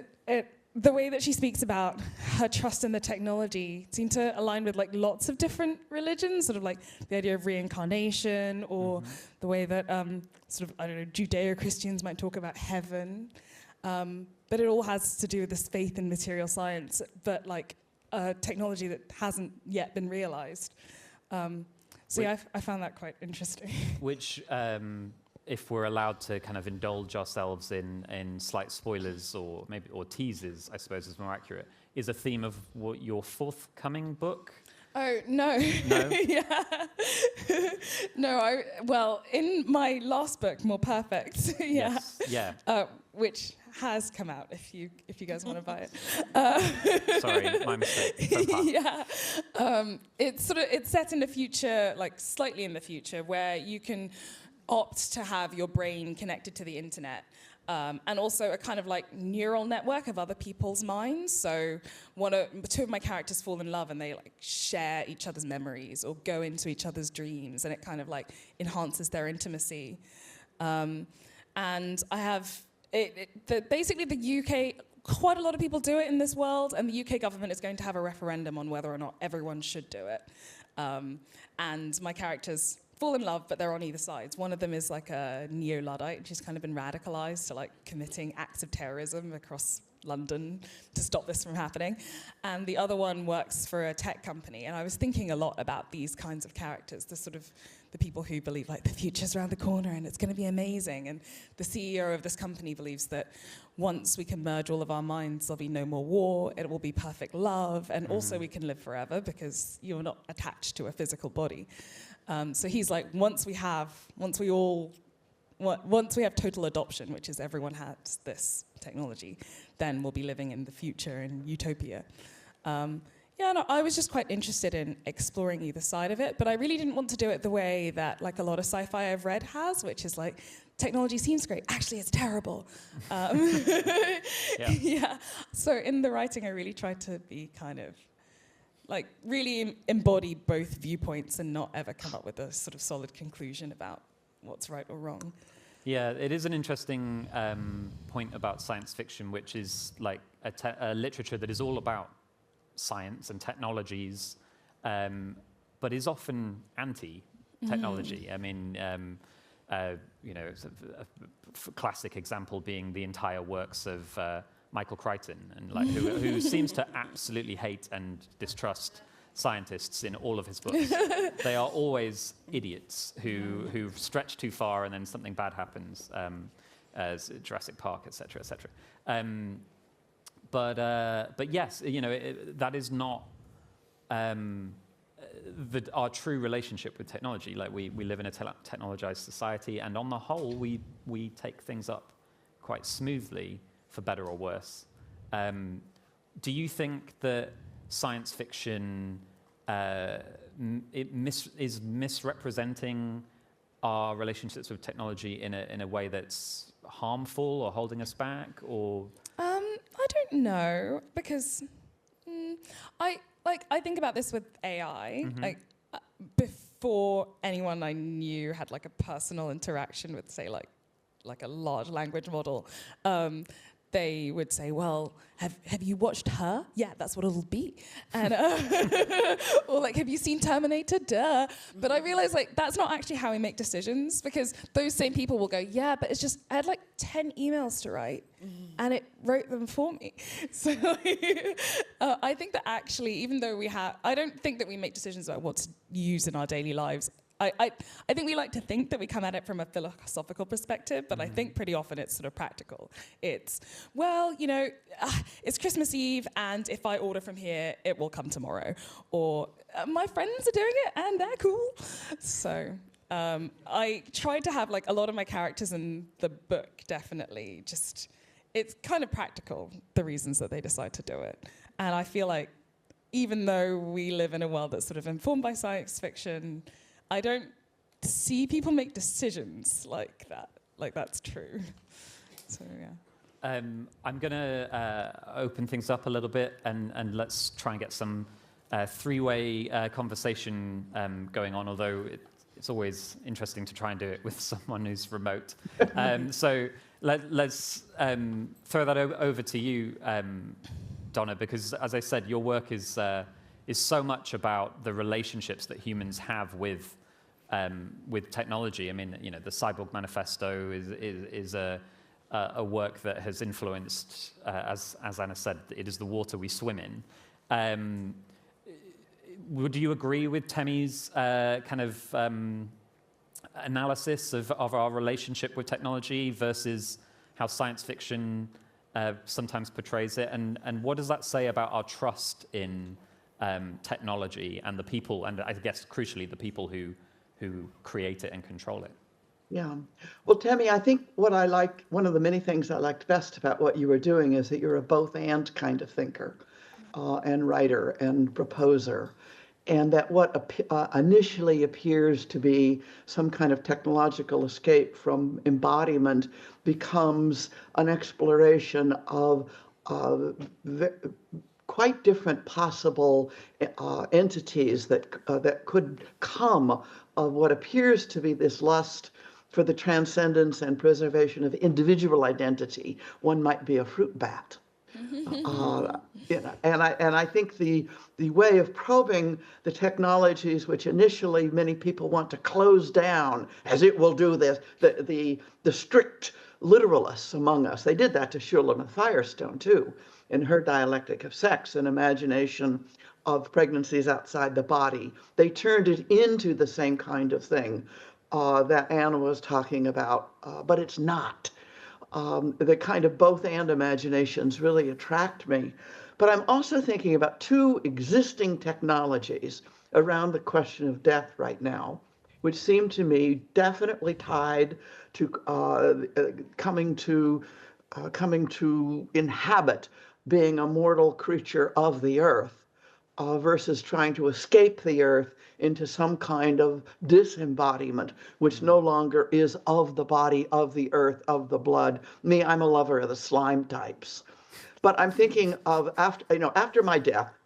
Speaker 4: the way that she speaks about her trust in the technology seemed to align with like lots of different religions, sort of like the idea of reincarnation, or the way that Judeo-Christians might talk about heaven. But it all has to do with this faith in material science, but like technology that hasn't yet been realized. I found that quite interesting.
Speaker 1: Which, if we're allowed to kind of indulge ourselves in slight spoilers or teasers, I suppose is more accurate, is a theme of what your forthcoming book?
Speaker 4: Oh, no.
Speaker 1: No?
Speaker 4: Yeah. No, well, in my last book, More Perfect, yeah.
Speaker 1: Yes. Yeah.
Speaker 4: Which has come out if you guys want to buy
Speaker 1: it. Sorry, my mistake.
Speaker 4: Yeah. It's set in the future, like slightly in the future, where you can opt to have your brain connected to the internet, and also a kind of like neural network of other people's minds. So two of my characters fall in love and they like share each other's memories or go into each other's dreams, and it kind of like enhances their intimacy. And I have basically the UK. Quite a lot of people do it in this world, and the UK government is going to have a referendum on whether or not everyone should do it. And my characters fall in love, but they're on either sides. One of them is like a neo-Luddite, and she's kind of been radicalized to like committing acts of terrorism across London to stop this from happening. And the other one works for a tech company. And I was thinking a lot about these kinds of characters, the people who believe like the future's around the corner and it's going to be amazing. And the CEO of this company believes that once we can merge all of our minds, there'll be no more war, it will be perfect love, and also we can live forever because you're not attached to a physical body. So he's like, once we have total adoption, which is everyone has this technology, then we'll be living in the future in utopia. I was just quite interested in exploring either side of it, but I really didn't want to do it the way that like a lot of sci-fi I've read has, which is like, technology seems great, actually it's terrible. Yeah. So in the writing, I really tried to be kind of like really embody both viewpoints and not ever come up with a sort of solid conclusion about what's right or wrong.
Speaker 1: Yeah, it is an interesting point about science fiction, which is like a literature that is all about science and technologies, but is often anti-technology. I mean, it's a classic example being the entire works of Michael Crichton, and like who seems to absolutely hate and distrust scientists in all of his books. They are always idiots who stretch too far and then something bad happens, as Jurassic Park, etc., etc. But yes, that is not our true relationship with technology. Like we live in a technologized society, and on the whole, we take things up quite smoothly, for better or worse. Do you think that science fiction is misrepresenting our relationships with technology in a way that's harmful or holding us back, or?
Speaker 4: I don't know, because I think about this with AI. Like before anyone I knew had like a personal interaction with, say, like a large language model. They would say, well, have you watched Her? Yeah, that's what it'll be. And or like, have you seen Terminator? Duh. But I realized like that's not actually how we make decisions, because those same people will go, yeah, but it's just, I had like 10 emails to write and it wrote them for me. So I think that actually, even though I don't think that we make decisions about what to use in our daily lives. I think we like to think that we come at it from a philosophical perspective, but I think pretty often it's sort of practical. It's, well, it's Christmas Eve, and if I order from here, it will come tomorrow. Or my friends are doing it, and they're cool. So I tried to have like a lot of my characters in the book, definitely. Just, it's kind of practical, the reasons that they decide to do it. And I feel like even though we live in a world that's sort of informed by science fiction, I don't see people make decisions like that. Like, that's true. So, yeah.
Speaker 1: I'm going to open things up a little bit, and let's try and get some three-way conversation going on, although it's always interesting to try and do it with someone who's remote. So let's throw that over to you, Donna, because, as I said, your work is so much about the relationships that humans have with technology. I mean, the Cyborg Manifesto is a work that has influenced, as Anna said, it is the water we swim in. Would you agree with Temi's kind of analysis of our relationship with technology versus how science fiction sometimes portrays it? And what does that say about our trust in technology and the people, and I guess crucially the people who create it and control it?
Speaker 2: Yeah. Well, Temi, I think one of the many things I liked best about what you were doing is that you're a both and kind of thinker and writer and proposer. And that what initially appears to be some kind of technological escape from embodiment becomes an exploration of quite different possible entities that could come of what appears to be this lust for the transcendence and preservation of individual identity. One might be a fruit bat. And I think the way of probing the technologies which initially many people want to close down, as it will do this, the strict literalists among us, they did that to Shulamith Firestone too, in her dialectic of sex and imagination of pregnancies outside the body. They turned it into the same kind of thing that Anna was talking about, but it's not. The kind of both and imaginations really attract me. But I'm also thinking about two existing technologies around the question of death right now, which seem to me definitely tied to coming to inhabit being a mortal creature of the earth versus trying to escape the earth into some kind of disembodiment, which no longer is of the body, of the earth, of the blood. Me, I'm a lover of the slime types. But I'm thinking of after my death,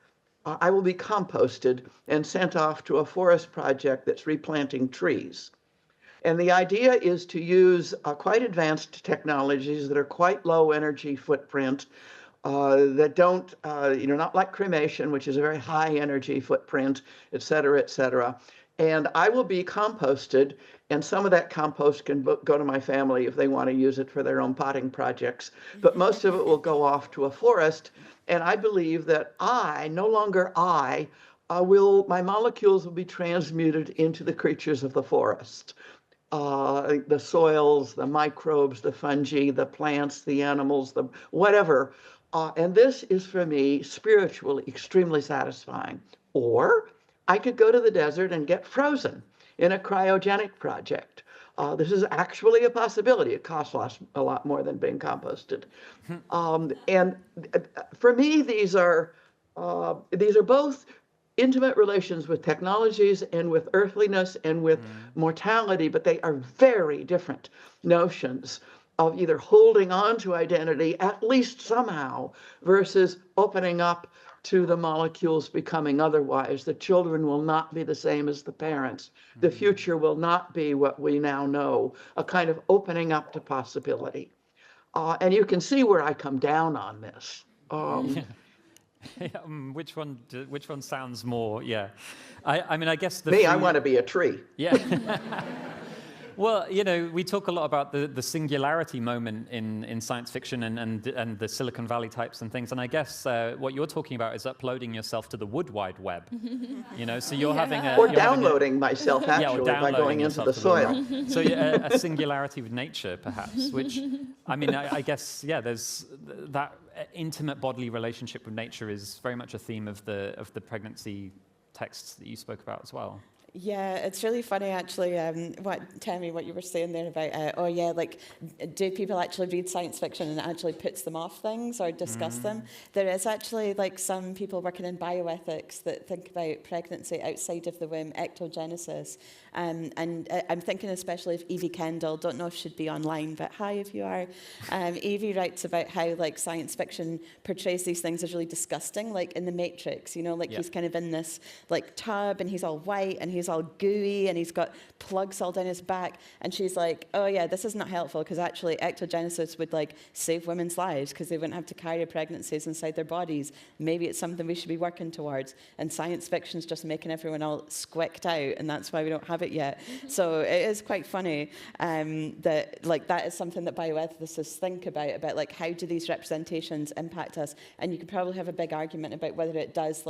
Speaker 2: I will be composted and sent off to a forest project that's replanting trees. And the idea is to use quite advanced technologies that are quite low energy footprint, that don't, not like cremation, which is a very high energy footprint, et cetera, et cetera. And I will be composted, and some of that compost can go to my family if they want to use it for their own potting projects. But most of it will go off to a forest. And I believe that no longer my molecules will be transmuted into the creatures of the forest. The soils, the microbes, the fungi, the plants, the animals, the whatever. And this is for me spiritually extremely satisfying. Or I could go to the desert and get frozen in a cryogenic project. This is actually a possibility. It costs a lot more than being composted. And for me, these are both intimate relations with technologies and with earthliness and with mortality, but they are very different notions of either holding on to identity, at least somehow, versus opening up to the molecules becoming otherwise. The children will not be the same as the parents. The future will not be what we now know, a kind of opening up to possibility. And you can see where I come down on this.
Speaker 1: Which one sounds more? Yeah, I mean, I guess
Speaker 2: I want to be a tree.
Speaker 1: Yeah. Well, we talk a lot about the singularity moment in science fiction and the Silicon Valley types and things. And I guess what you're talking about is uploading yourself to the Wood Wide Web. So you're having
Speaker 2: or downloading myself actually by going into the soil.
Speaker 1: So a singularity with nature, perhaps. Which, I mean, I guess there's that intimate bodily relationship with nature is very much a theme of the pregnancy texts that you spoke about as well.
Speaker 3: Yeah, it's really funny actually. Temi, what you were saying there about, do people actually read science fiction and it actually puts them off things or discuss them? There is actually some people working in bioethics that think about pregnancy outside of the womb, ectogenesis. And I'm thinking especially of Evie Kendall. Don't know if she'd be online, but hi if you are. Evie writes about how science fiction portrays these things as really disgusting, like in The Matrix. He's kind of in this tub and he's all white and he's all gooey and he's got plugs all down his back. And she's like, oh yeah, this is not helpful because actually ectogenesis would save women's lives because they wouldn't have to carry pregnancies inside their bodies. Maybe it's something we should be working towards. And science fiction's just making everyone all squicked out, and that's why we don't have it yet. So it is quite funny that is something that bioethicists think about how do these representations impact us. And you could probably have a big argument about whether it does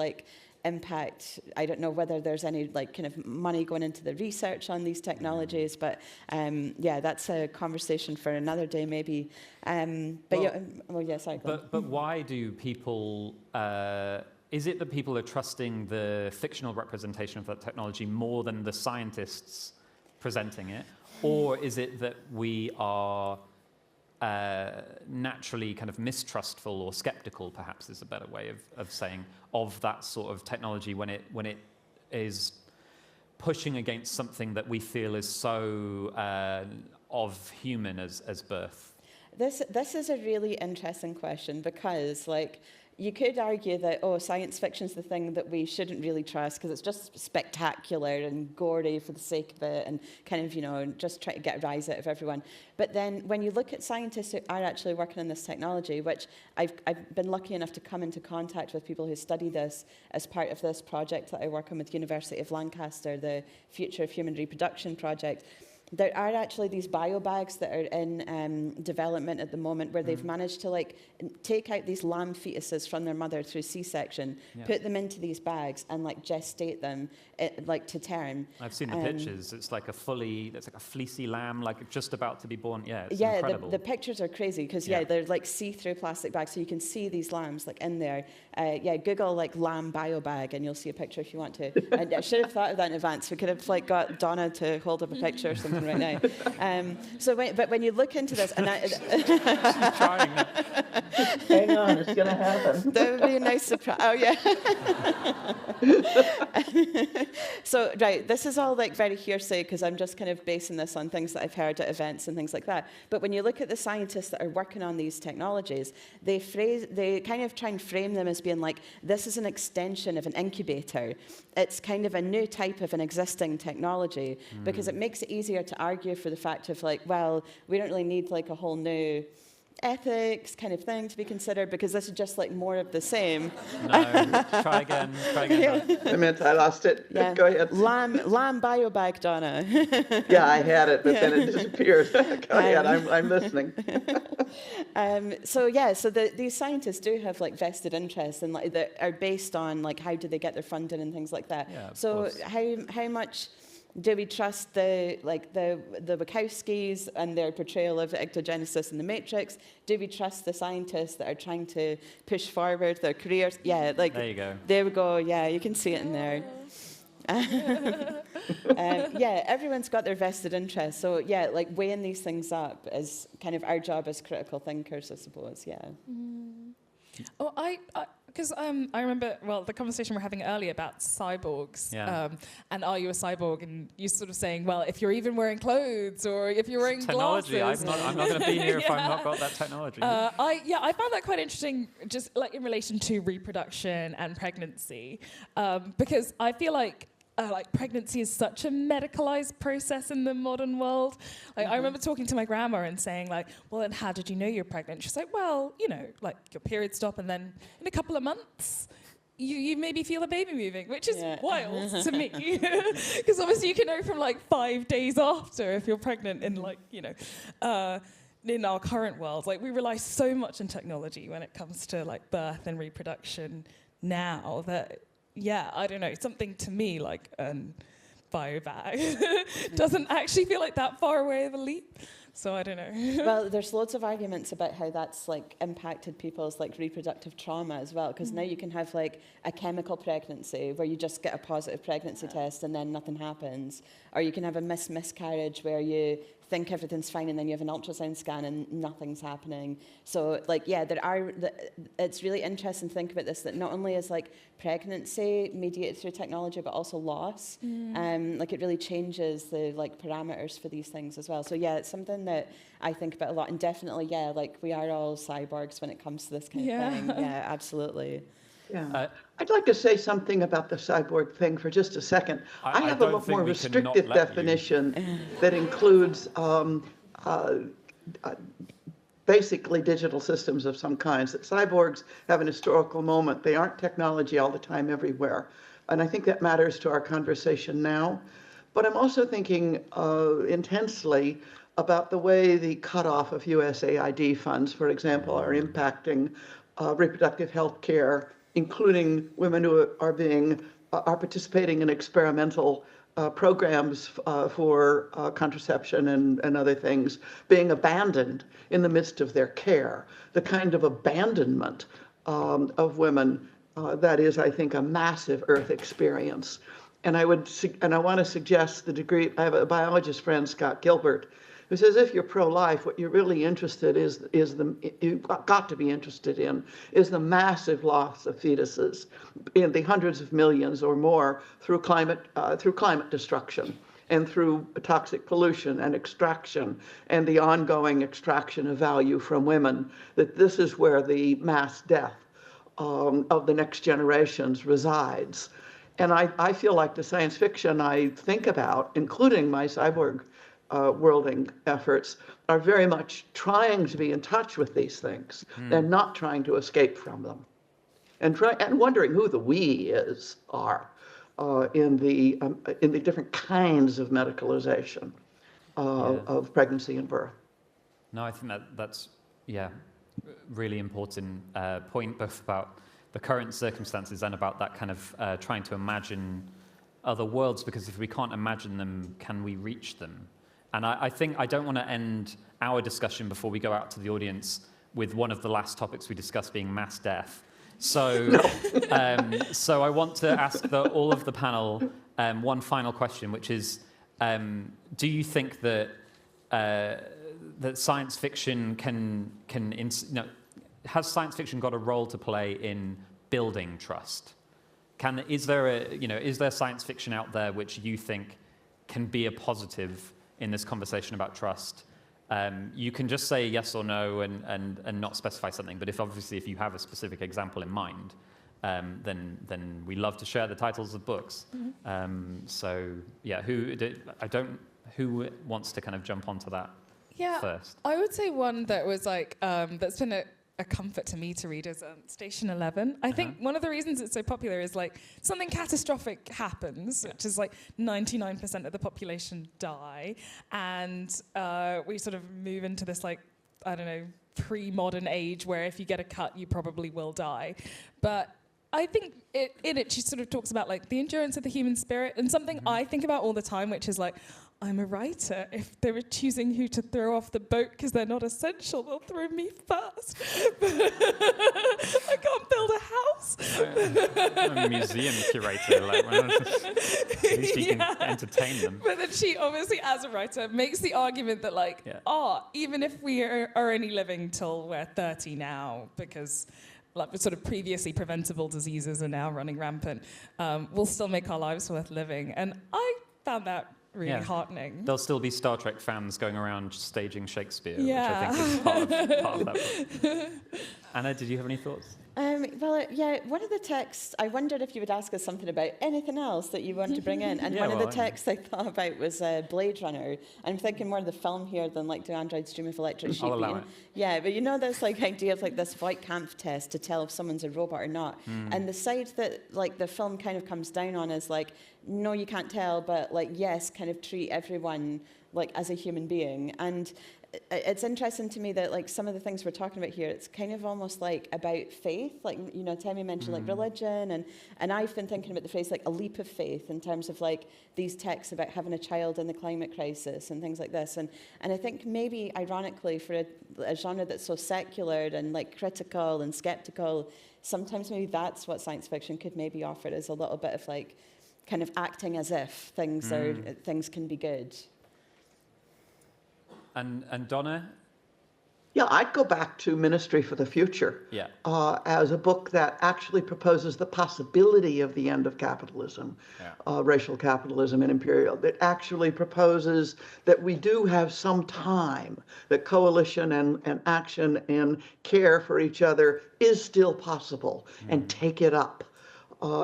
Speaker 3: impact. I don't know whether there's any kind of money going into the research on these technologies, but that's a conversation for another day maybe. Sorry.
Speaker 1: But why do people? Is it that people are trusting the fictional representation of that technology more than the scientists presenting it? Or is it that we are naturally kind of mistrustful or skeptical, perhaps is a better way of saying, of that sort of technology when it is pushing against something that we feel is so of human as birth?
Speaker 3: This is a really interesting question because you could argue that, science fiction's the thing that we shouldn't really trust because it's just spectacular and gory for the sake of it and kind of, just try to get a rise out of everyone. But then when you look at scientists who are actually working on this technology, which I've been lucky enough to come into contact with people who study this as part of this project that I work on with University of Lancaster, the Future of Human Reproduction project. There are actually these biobags that are in development at the moment where they've managed to take out these lamb fetuses from their mother through C-section, put them into these bags and gestate them to term.
Speaker 1: I've seen the pictures. It's like a fleecy lamb, just about to be born. Yeah, it's incredible.
Speaker 3: The pictures are crazy because they're see-through plastic bags, so you can see these lambs in there. Google lamb biobag and you'll see a picture if you want to. And I should have thought of that in advance. We could have got Donna to hold up a picture or something right now. But when you look into this, and
Speaker 1: she's trying.
Speaker 2: Hang on, it's going to happen.
Speaker 3: That would be a nice surprise. Oh yeah. So this is all very hearsay because I'm just kind of basing this on things that I've heard at events and things like that. But when you look at the scientists that are working on these technologies, they kind of try and frame them as being this is an extension of an incubator. It's kind of a new type of an existing technology because it makes it easier to argue for the fact of we don't really need a whole new ethics kind of thing to be considered, because this is just like more of the same.
Speaker 1: No, try again.
Speaker 2: I meant I lost it.
Speaker 3: Yeah.
Speaker 2: Go ahead.
Speaker 3: Lamb biobag, Donna.
Speaker 2: Yeah, I had it, but then it disappeared. Go ahead, I'm listening.
Speaker 3: So these scientists do have like vested interests and like that are based on like how do they get their funding and things like that.
Speaker 1: Yeah, of
Speaker 3: so
Speaker 1: course.
Speaker 3: how much do we trust the Wachowskis and their portrayal of ectogenesis in the Matrix? Do we trust the scientists that are trying to push forward their careers? Yeah, like
Speaker 1: There you go.
Speaker 3: There we go. Yeah, you can see it in there. Yeah, everyone's got their vested interests. So yeah, like weighing these things up is kind of our job as critical thinkers, I suppose. Yeah.
Speaker 4: Oh, because I remember, well, the conversation we were having earlier about cyborgs, and are you a cyborg? And you sort of saying, well, if you're even wearing clothes or if you're wearing
Speaker 1: Technology.
Speaker 4: glasses.
Speaker 1: I'm not going to be here if I've not got that technology.
Speaker 4: I found that quite interesting, just like in relation to reproduction and pregnancy, because I feel like pregnancy is such a medicalized process in the modern world. Like I remember talking to my grandma and saying like, well, then how did you know you're pregnant? She's like, well, you know, like your periods stop and then in a couple of months you maybe feel a baby moving, which is wild to me. Because obviously you can know from like 5 days after if you're pregnant in like, you know, in our current world. Like we rely so much on technology when it comes to like birth and reproduction now that yeah, I don't know, something to me like a biobag doesn't actually feel like that far away of a leap. So I don't know.
Speaker 3: Well, there's loads of arguments about how that's like impacted people's like reproductive trauma as well, because now you can have like a chemical pregnancy where you just get a positive pregnancy test and then nothing happens, or you can have a miscarriage where you think everything's fine and then you have an ultrasound scan and nothing's happening. So like yeah, it's really interesting to think about this, that not only is like pregnancy mediated through technology but also loss. Like it really changes the like parameters for these things as well. So yeah, it's something that I think about a lot, and definitely yeah, like we are all cyborgs when it comes to this kind of thing. Yeah, absolutely.
Speaker 2: Yeah. I'd like to say something about the cyborg thing for just a second. I have a lot more restrictive definition that includes basically digital systems of some kinds. That cyborgs have an historical moment. They aren't technology all the time everywhere. And I think that matters to our conversation now. But I'm also thinking intensely about the way the cutoff of USAID funds, for example, are impacting reproductive health care, including women who are participating in experimental programs for contraception and other things, being abandoned in the midst of their care. The kind of abandonment of women that is, I think, a massive Earth experience. And I want to suggest the degree. I have a biologist friend, Scott Gilbert, who says if you're pro-life, what you're really interested you've got to be interested in is the massive loss of fetuses in the hundreds of millions or more through climate destruction and through toxic pollution and extraction and the ongoing extraction of value from women. That this is where the mass death of the next generations resides. And I feel like the science fiction I think about, including my cyborg worlding efforts, are very much trying to be in touch with these things and not trying to escape from them, and wondering who the we are in the different kinds of medicalization of pregnancy and birth.
Speaker 1: No, I think that's really important point, both about the current circumstances and about that kind of trying to imagine other worlds, because if we can't imagine them, can we reach them? And I think I don't want to end our discussion before we go out to the audience with one of the last topics we discussed being mass death. So, so I want to ask all of the panel one final question, which is, do you think that that science fiction has science fiction got a role to play in building trust? Is there science fiction out there which you think can be a positive in this conversation about trust? You can just say yes or no and not specify something, but if you have a specific example in mind, then we love to share the titles of books. So yeah, who wants to kind of jump onto that? first?
Speaker 4: I would say one that was like, that's been a comfort to me to read is Station 11. I think one of the reasons it's so popular is like something catastrophic happens, which is like 99% of the population die, and we sort of move into this like, I don't know, pre-modern age where if you get a cut, you probably will die. But I think in it, she sort of talks about like the endurance of the human spirit, and something I think about all the time, which is like, I'm a writer. If they were choosing who to throw off the boat because they're not essential, they'll throw me first. I can't build a house.
Speaker 1: I'm a museum curator. Like, at least you can entertain them.
Speaker 4: But then she obviously, as a writer, makes the argument that like, even if we are only living till we're 30 now, because like sort of previously preventable diseases are now running rampant, we'll still make our lives worth living. And I found that really heartening.
Speaker 1: There'll still be Star Trek fans going around staging Shakespeare, which I think is part of that book. Anna, did you have any thoughts?
Speaker 3: One of the texts, I wondered if you would ask us something about anything else that you want to bring in. And one of the texts I thought about was Blade Runner. I'm thinking more of the film here than like Do Androids Dream of Electric Sheep?
Speaker 1: I'll allow it.
Speaker 3: Yeah, but you know this like idea of like this Voight Kampf test to tell if someone's a robot or not. And the side that like the film kind of comes down on is like, no, you can't tell, but like, yes, kind of treat everyone like as a human being. And it's interesting to me that like some of the things we're talking about here, it's kind of almost like about faith. Like, you know, Temi mentioned like religion, and I've been thinking about the phrase like a leap of faith in terms of like these texts about having a child in the climate crisis and things like this. And I think maybe ironically for a genre that's so secular and like critical and skeptical, sometimes maybe that's what science fiction could maybe offer, is a little bit of like kind of acting as if things can be good.
Speaker 1: And Donna?
Speaker 2: Yeah, I'd go back to Ministry for the Future as a book that actually proposes the possibility of the end of capitalism, racial capitalism and imperial. It actually proposes that we do have some time, that coalition and action and care for each other is still possible, and take it up.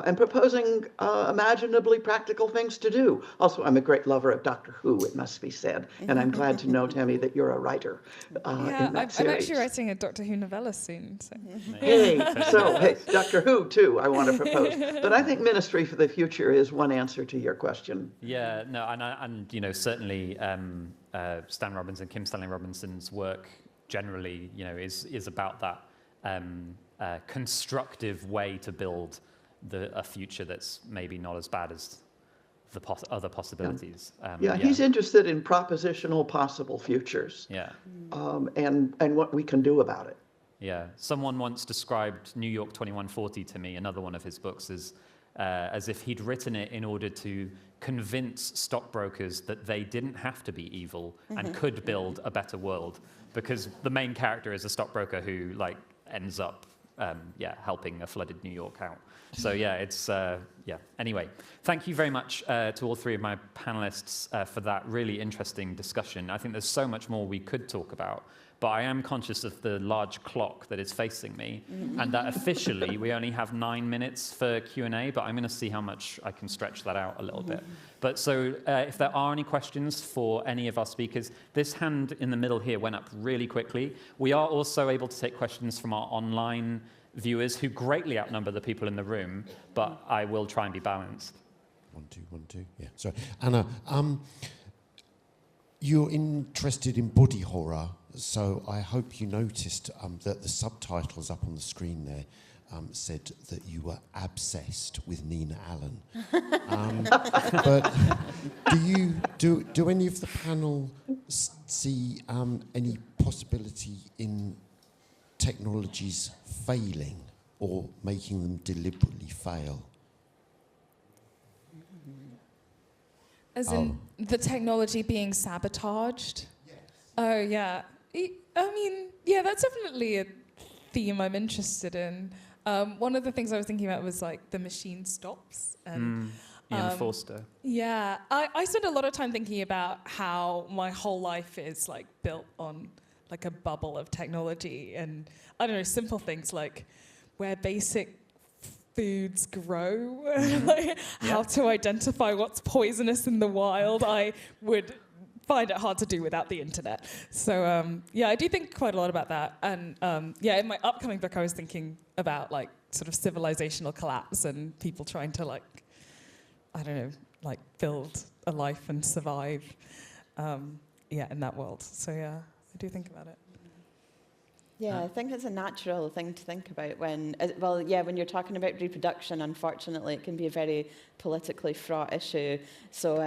Speaker 2: And proposing imaginably practical things to do. Also, I'm a great lover of Doctor Who, it must be said, and I'm glad to know, Temi, that you're a writer in that series.
Speaker 4: I'm actually writing a Doctor Who novella soon. So.
Speaker 2: Hey, Doctor Who, too, I want to propose. But I think Ministry for the Future is one answer to your question.
Speaker 1: Yeah, no, and you know, certainly Stan Robinson, Kim Stanley Robinson's work generally, you know, is about that constructive way to build a future that's maybe not as bad as the other possibilities.
Speaker 2: He's interested in propositional possible futures. And what we can do about it.
Speaker 1: Yeah, someone once described New York 2140 to me, another one of his books, as if he'd written it in order to convince stockbrokers that they didn't have to be evil and could build a better world, because the main character is a stockbroker who like ends up helping a flooded New York out. So it's Anyway, thank you very much to all three of my panelists for that really interesting discussion. I think there's so much more we could talk about, but I am conscious of the large clock that is facing me, and that officially we only have 9 minutes for Q&A, but I'm going to see how much I can stretch that out a little bit. But so if there are any questions for any of our speakers, this hand in the middle here went up really quickly. We are also able to take questions from our online viewers, who greatly outnumber the people in the room, but I will try and be balanced.
Speaker 5: 1, 2, 1, 2. Yeah, sorry. Anna, you're interested in body horror, so I hope you noticed that the subtitles up on the screen there said that you were obsessed with Nina Allen. But do any of the panel see any possibility in technologies failing or making them deliberately fail?
Speaker 4: As in the technology being sabotaged? Yes. Oh, yeah. I mean, yeah, that's definitely a theme I'm interested in. One of the things I was thinking about was like the machine stops. And,
Speaker 1: Ian Forster.
Speaker 4: Yeah. I spend a lot of time thinking about how my whole life is like built on like a bubble of technology, and I don't know, simple things like where basic foods grow, like how to identify what's poisonous in the wild. I would find it hard to do without the internet. So yeah, I do think quite a lot about that. And yeah, in my upcoming book, I was thinking about like sort of civilizational collapse and people trying to like, I don't know, like build a life and survive, yeah, in that world. So yeah, I do think about it.
Speaker 3: Yeah, I think it's a natural thing to think about when, well, yeah, when you're talking about reproduction, unfortunately, it can be a very politically fraught issue, so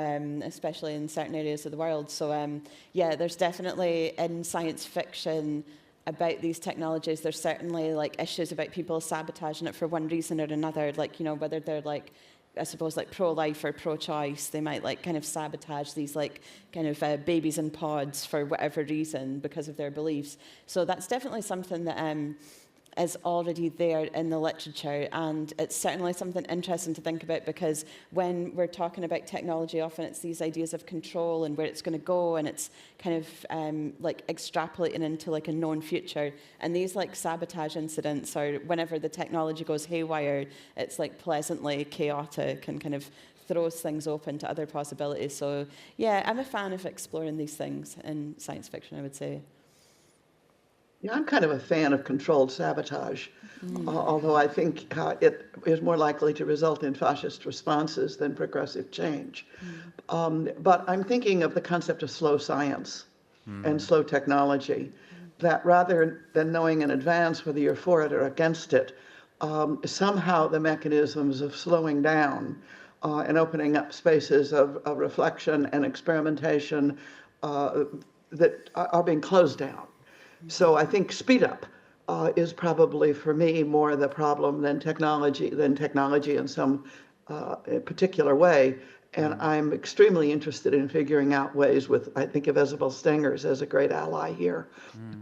Speaker 3: especially in certain areas of the world. So yeah, there's definitely in science fiction about these technologies, there's certainly like issues about people sabotaging it for one reason or another, like, you know, whether they're like, I suppose, like pro-life or pro-choice, they might like kind of sabotage these like kind of babies in pods for whatever reason because of their beliefs. So that's definitely something that is already there in the literature, and it's certainly something interesting to think about, because when we're talking about technology, often it's these ideas of control and where it's going to go, and it's kind of like extrapolating into like a known future. And these like sabotage incidents, or whenever the technology goes haywire, it's like pleasantly chaotic and kind of throws things open to other possibilities. So yeah, I'm a fan of exploring these things in science fiction, I would say.
Speaker 2: Yeah, I'm kind of a fan of controlled sabotage, although I think it is more likely to result in fascist responses than progressive change. But I'm thinking of the concept of slow science and slow technology, that rather than knowing in advance whether you're for it or against it, somehow the mechanisms of slowing down and opening up spaces of reflection and experimentation that are being closed down. So I think speed up is probably for me more the problem than technology in some particular way. And I'm extremely interested in figuring out ways with, I think of Isabel Stengers as a great ally here,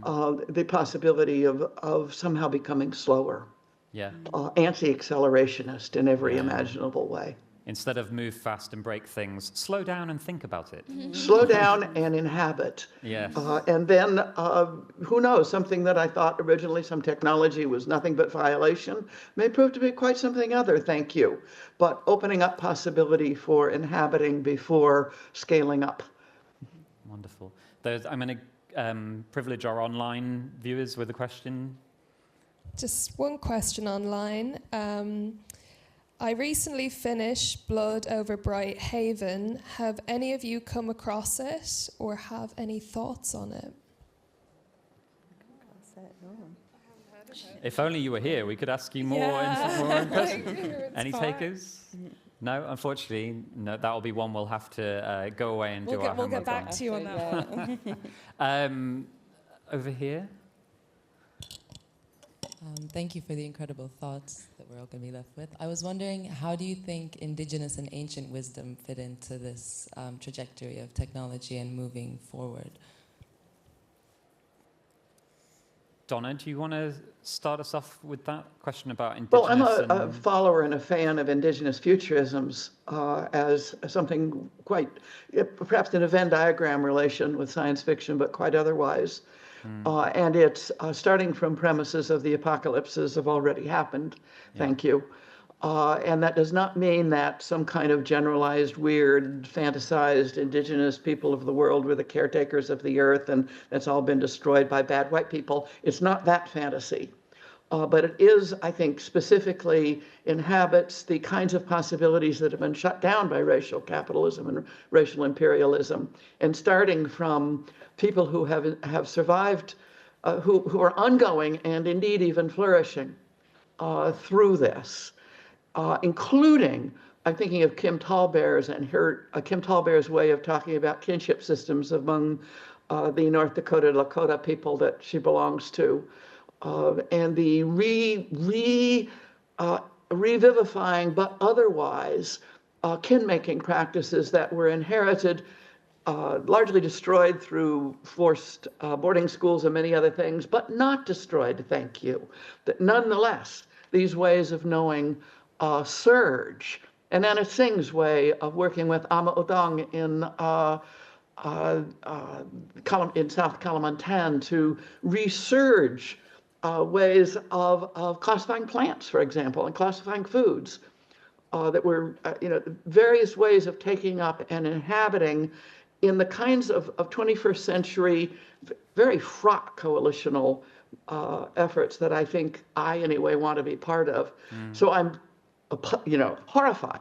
Speaker 2: the possibility of somehow becoming slower, anti-accelerationist in every imaginable way.
Speaker 1: Instead of move fast and break things, slow down and think about it.
Speaker 2: Slow down and inhabit.
Speaker 1: Yes.
Speaker 2: And then, who knows, something that I thought originally some technology was nothing but violation may prove to be quite something other, thank you. But opening up possibility for inhabiting before scaling up.
Speaker 1: Wonderful. I'm going to privilege our online viewers with a question.
Speaker 6: Just one question online. I recently finished Blood Over Bright Haven. Have any of you come across it or have any thoughts on it?
Speaker 1: If only you were here, we could ask you more in person. Any takers? No, unfortunately, no. That will be one we'll have to go away and do our homework.
Speaker 4: We'll get back to you on that one.
Speaker 1: Over here.
Speaker 7: Thank you for the incredible thoughts that we're all going to be left with. I was wondering, how do you think indigenous and ancient wisdom fit into this trajectory of technology and moving forward?
Speaker 1: Donna, do you want to start us off with that question about indigenous?
Speaker 2: Well, I'm a follower and a fan of indigenous futurisms as something quite, perhaps in a Venn diagram relation with science fiction, but quite otherwise. And it's starting from premises of the apocalypses have already happened, thank you. And that does not mean that some kind of generalized, weird, fantasized indigenous people of the world were the caretakers of the earth and that's all been destroyed by bad white people. It's not that fantasy. But it is, I think, specifically inhabits the kinds of possibilities that have been shut down by racial capitalism and racial imperialism. And starting from people who have survived, who are ongoing and indeed even flourishing through this, including, I'm thinking of Kim Tallbear's and Kim Tallbear's way of talking about kinship systems among the North Dakota Lakota people that she belongs to. And the revivifying, but otherwise, kin-making practices that were inherited, largely destroyed through forced boarding schools and many other things, but not destroyed, thank you. That nonetheless, these ways of knowing surge. And Anna Singh's way of working with Ama Odong in South Kalimantan to resurge ways of classifying plants, for example, and classifying foods that were, various ways of taking up and inhabiting in the kinds of 21st century, very fraught coalitional efforts that I think I, anyway, want to be part of. So I'm, horrified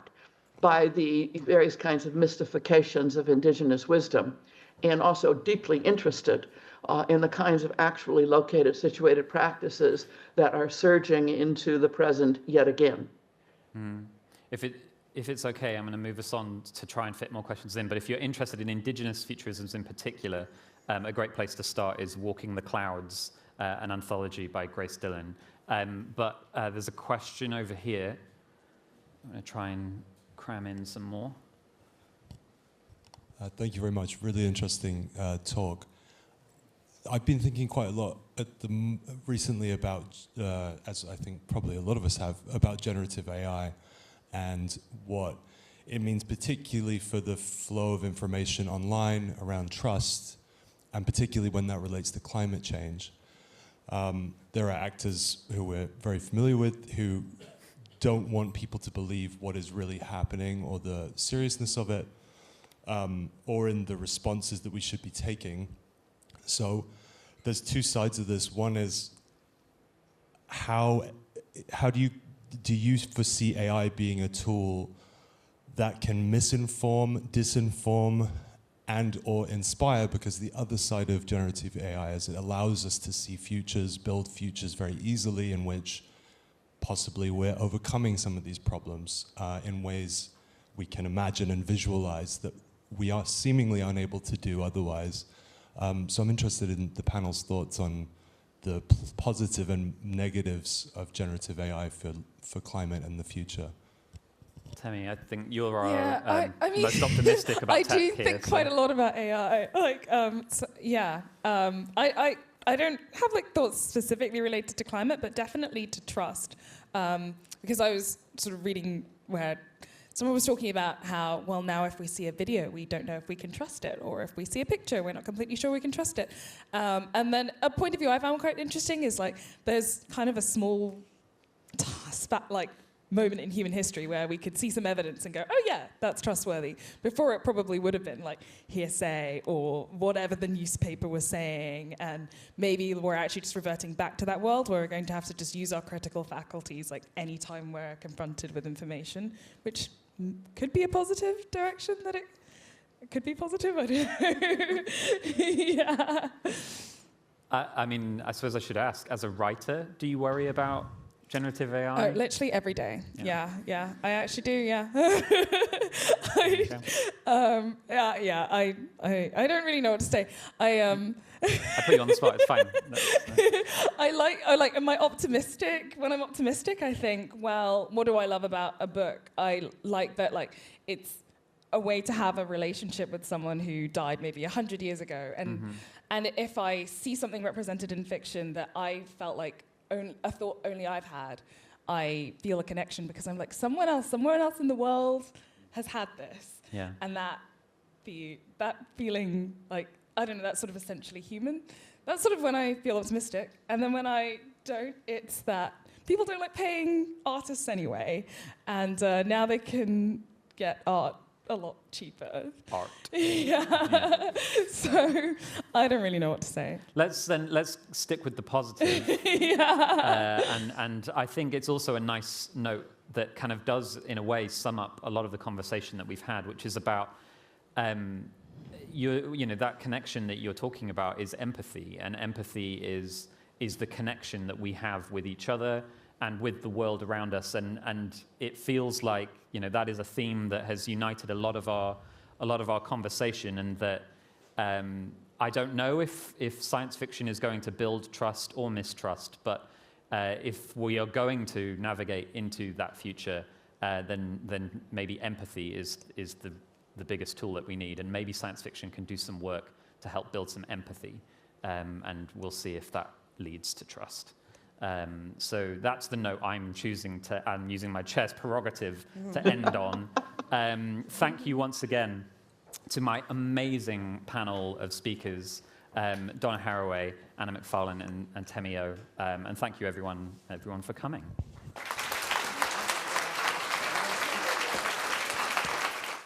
Speaker 2: by the various kinds of mystifications of indigenous wisdom, and also deeply interested in the kinds of actually located, situated practices that are surging into the present yet again.
Speaker 1: If it's okay, I'm going to move us on to try and fit more questions in. But if you're interested in indigenous futurisms in particular, a great place to start is Walking the Clouds, an anthology by Grace Dillon. But there's a question over here. I'm going to try and cram in some more.
Speaker 8: Thank you very much. Really interesting talk. I've been thinking quite a lot recently about, as I think probably a lot of us have, about generative AI and what it means particularly for the flow of information online around trust, and particularly when that relates to climate change. There are actors who we're very familiar with who don't want people to believe what is really happening or the seriousness of it, or in the responses that we should be taking. So there's two sides of this. One is how do you foresee AI being a tool that can misinform, disinform, and or inspire? Because the other side of generative AI is it allows us to see futures, build futures very easily, in which possibly we're overcoming some of these problems in ways we can imagine and visualize that we are seemingly unable to do otherwise. So I'm interested in the panel's thoughts on the positive and negatives of generative AI for climate and the future.
Speaker 1: Temi, I think you're our most optimistic about tech
Speaker 4: I do
Speaker 1: here,
Speaker 4: think quite a lot about AI. I don't have thoughts specifically related to climate, but definitely to trust. Because I was sort of reading where someone was talking about how, well, now if we see a video, we don't know if we can trust it, or if we see a picture, we're not completely sure we can trust it. And then a point of view I found quite interesting is there's kind of a small moment in human history where we could see some evidence and go, oh yeah, that's trustworthy. Before, it probably would have been hearsay or whatever the newspaper was saying, and maybe we're actually just reverting back to that world where we're going to have to just use our critical faculties any time we're confronted with information, which could be a positive direction, that it could be positive, I don't know. Yeah.
Speaker 1: I mean, I suppose I should ask, as a writer, do you worry about generative AI?
Speaker 4: Oh, literally every day. Yeah. I actually do, yeah. I don't really know what to say. I
Speaker 1: put you on the spot, it's fine.
Speaker 4: Am I optimistic? When I'm optimistic, I think, well, what do I love about a book? I like that, it's a way to have a relationship with someone who died maybe 100 years ago. And if I see something represented in fiction that I felt a thought only I've had, I feel a connection because I'm someone else in the world has had this.
Speaker 1: Yeah.
Speaker 4: And that feeling, I don't know, that's sort of essentially human. That's sort of when I feel optimistic. And then when I don't, it's that people don't like paying artists anyway. And now they can get art a lot cheaper.
Speaker 1: Art.
Speaker 4: Yeah. So I don't really know what to say.
Speaker 1: Let's stick with the positive.
Speaker 4: Yeah.
Speaker 1: And I think it's also a nice note that kind of does, in a way, sum up a lot of the conversation that we've had, which is about that connection that you're talking about is empathy, and empathy is the connection that we have with each other and with the world around us, and it feels like that is a theme that has united a lot of our conversation, and that I don't know if science fiction is going to build trust or mistrust, but if we are going to navigate into that future, then maybe empathy is the biggest tool that we need, and maybe science fiction can do some work to help build some empathy, and we'll see if that leads to trust. So that's the note I'm using my chair's prerogative to end on. Thank you once again to my amazing panel of speakers, Donna Haraway, Anna McFarlane, and Temi Oh. And thank you everyone for coming.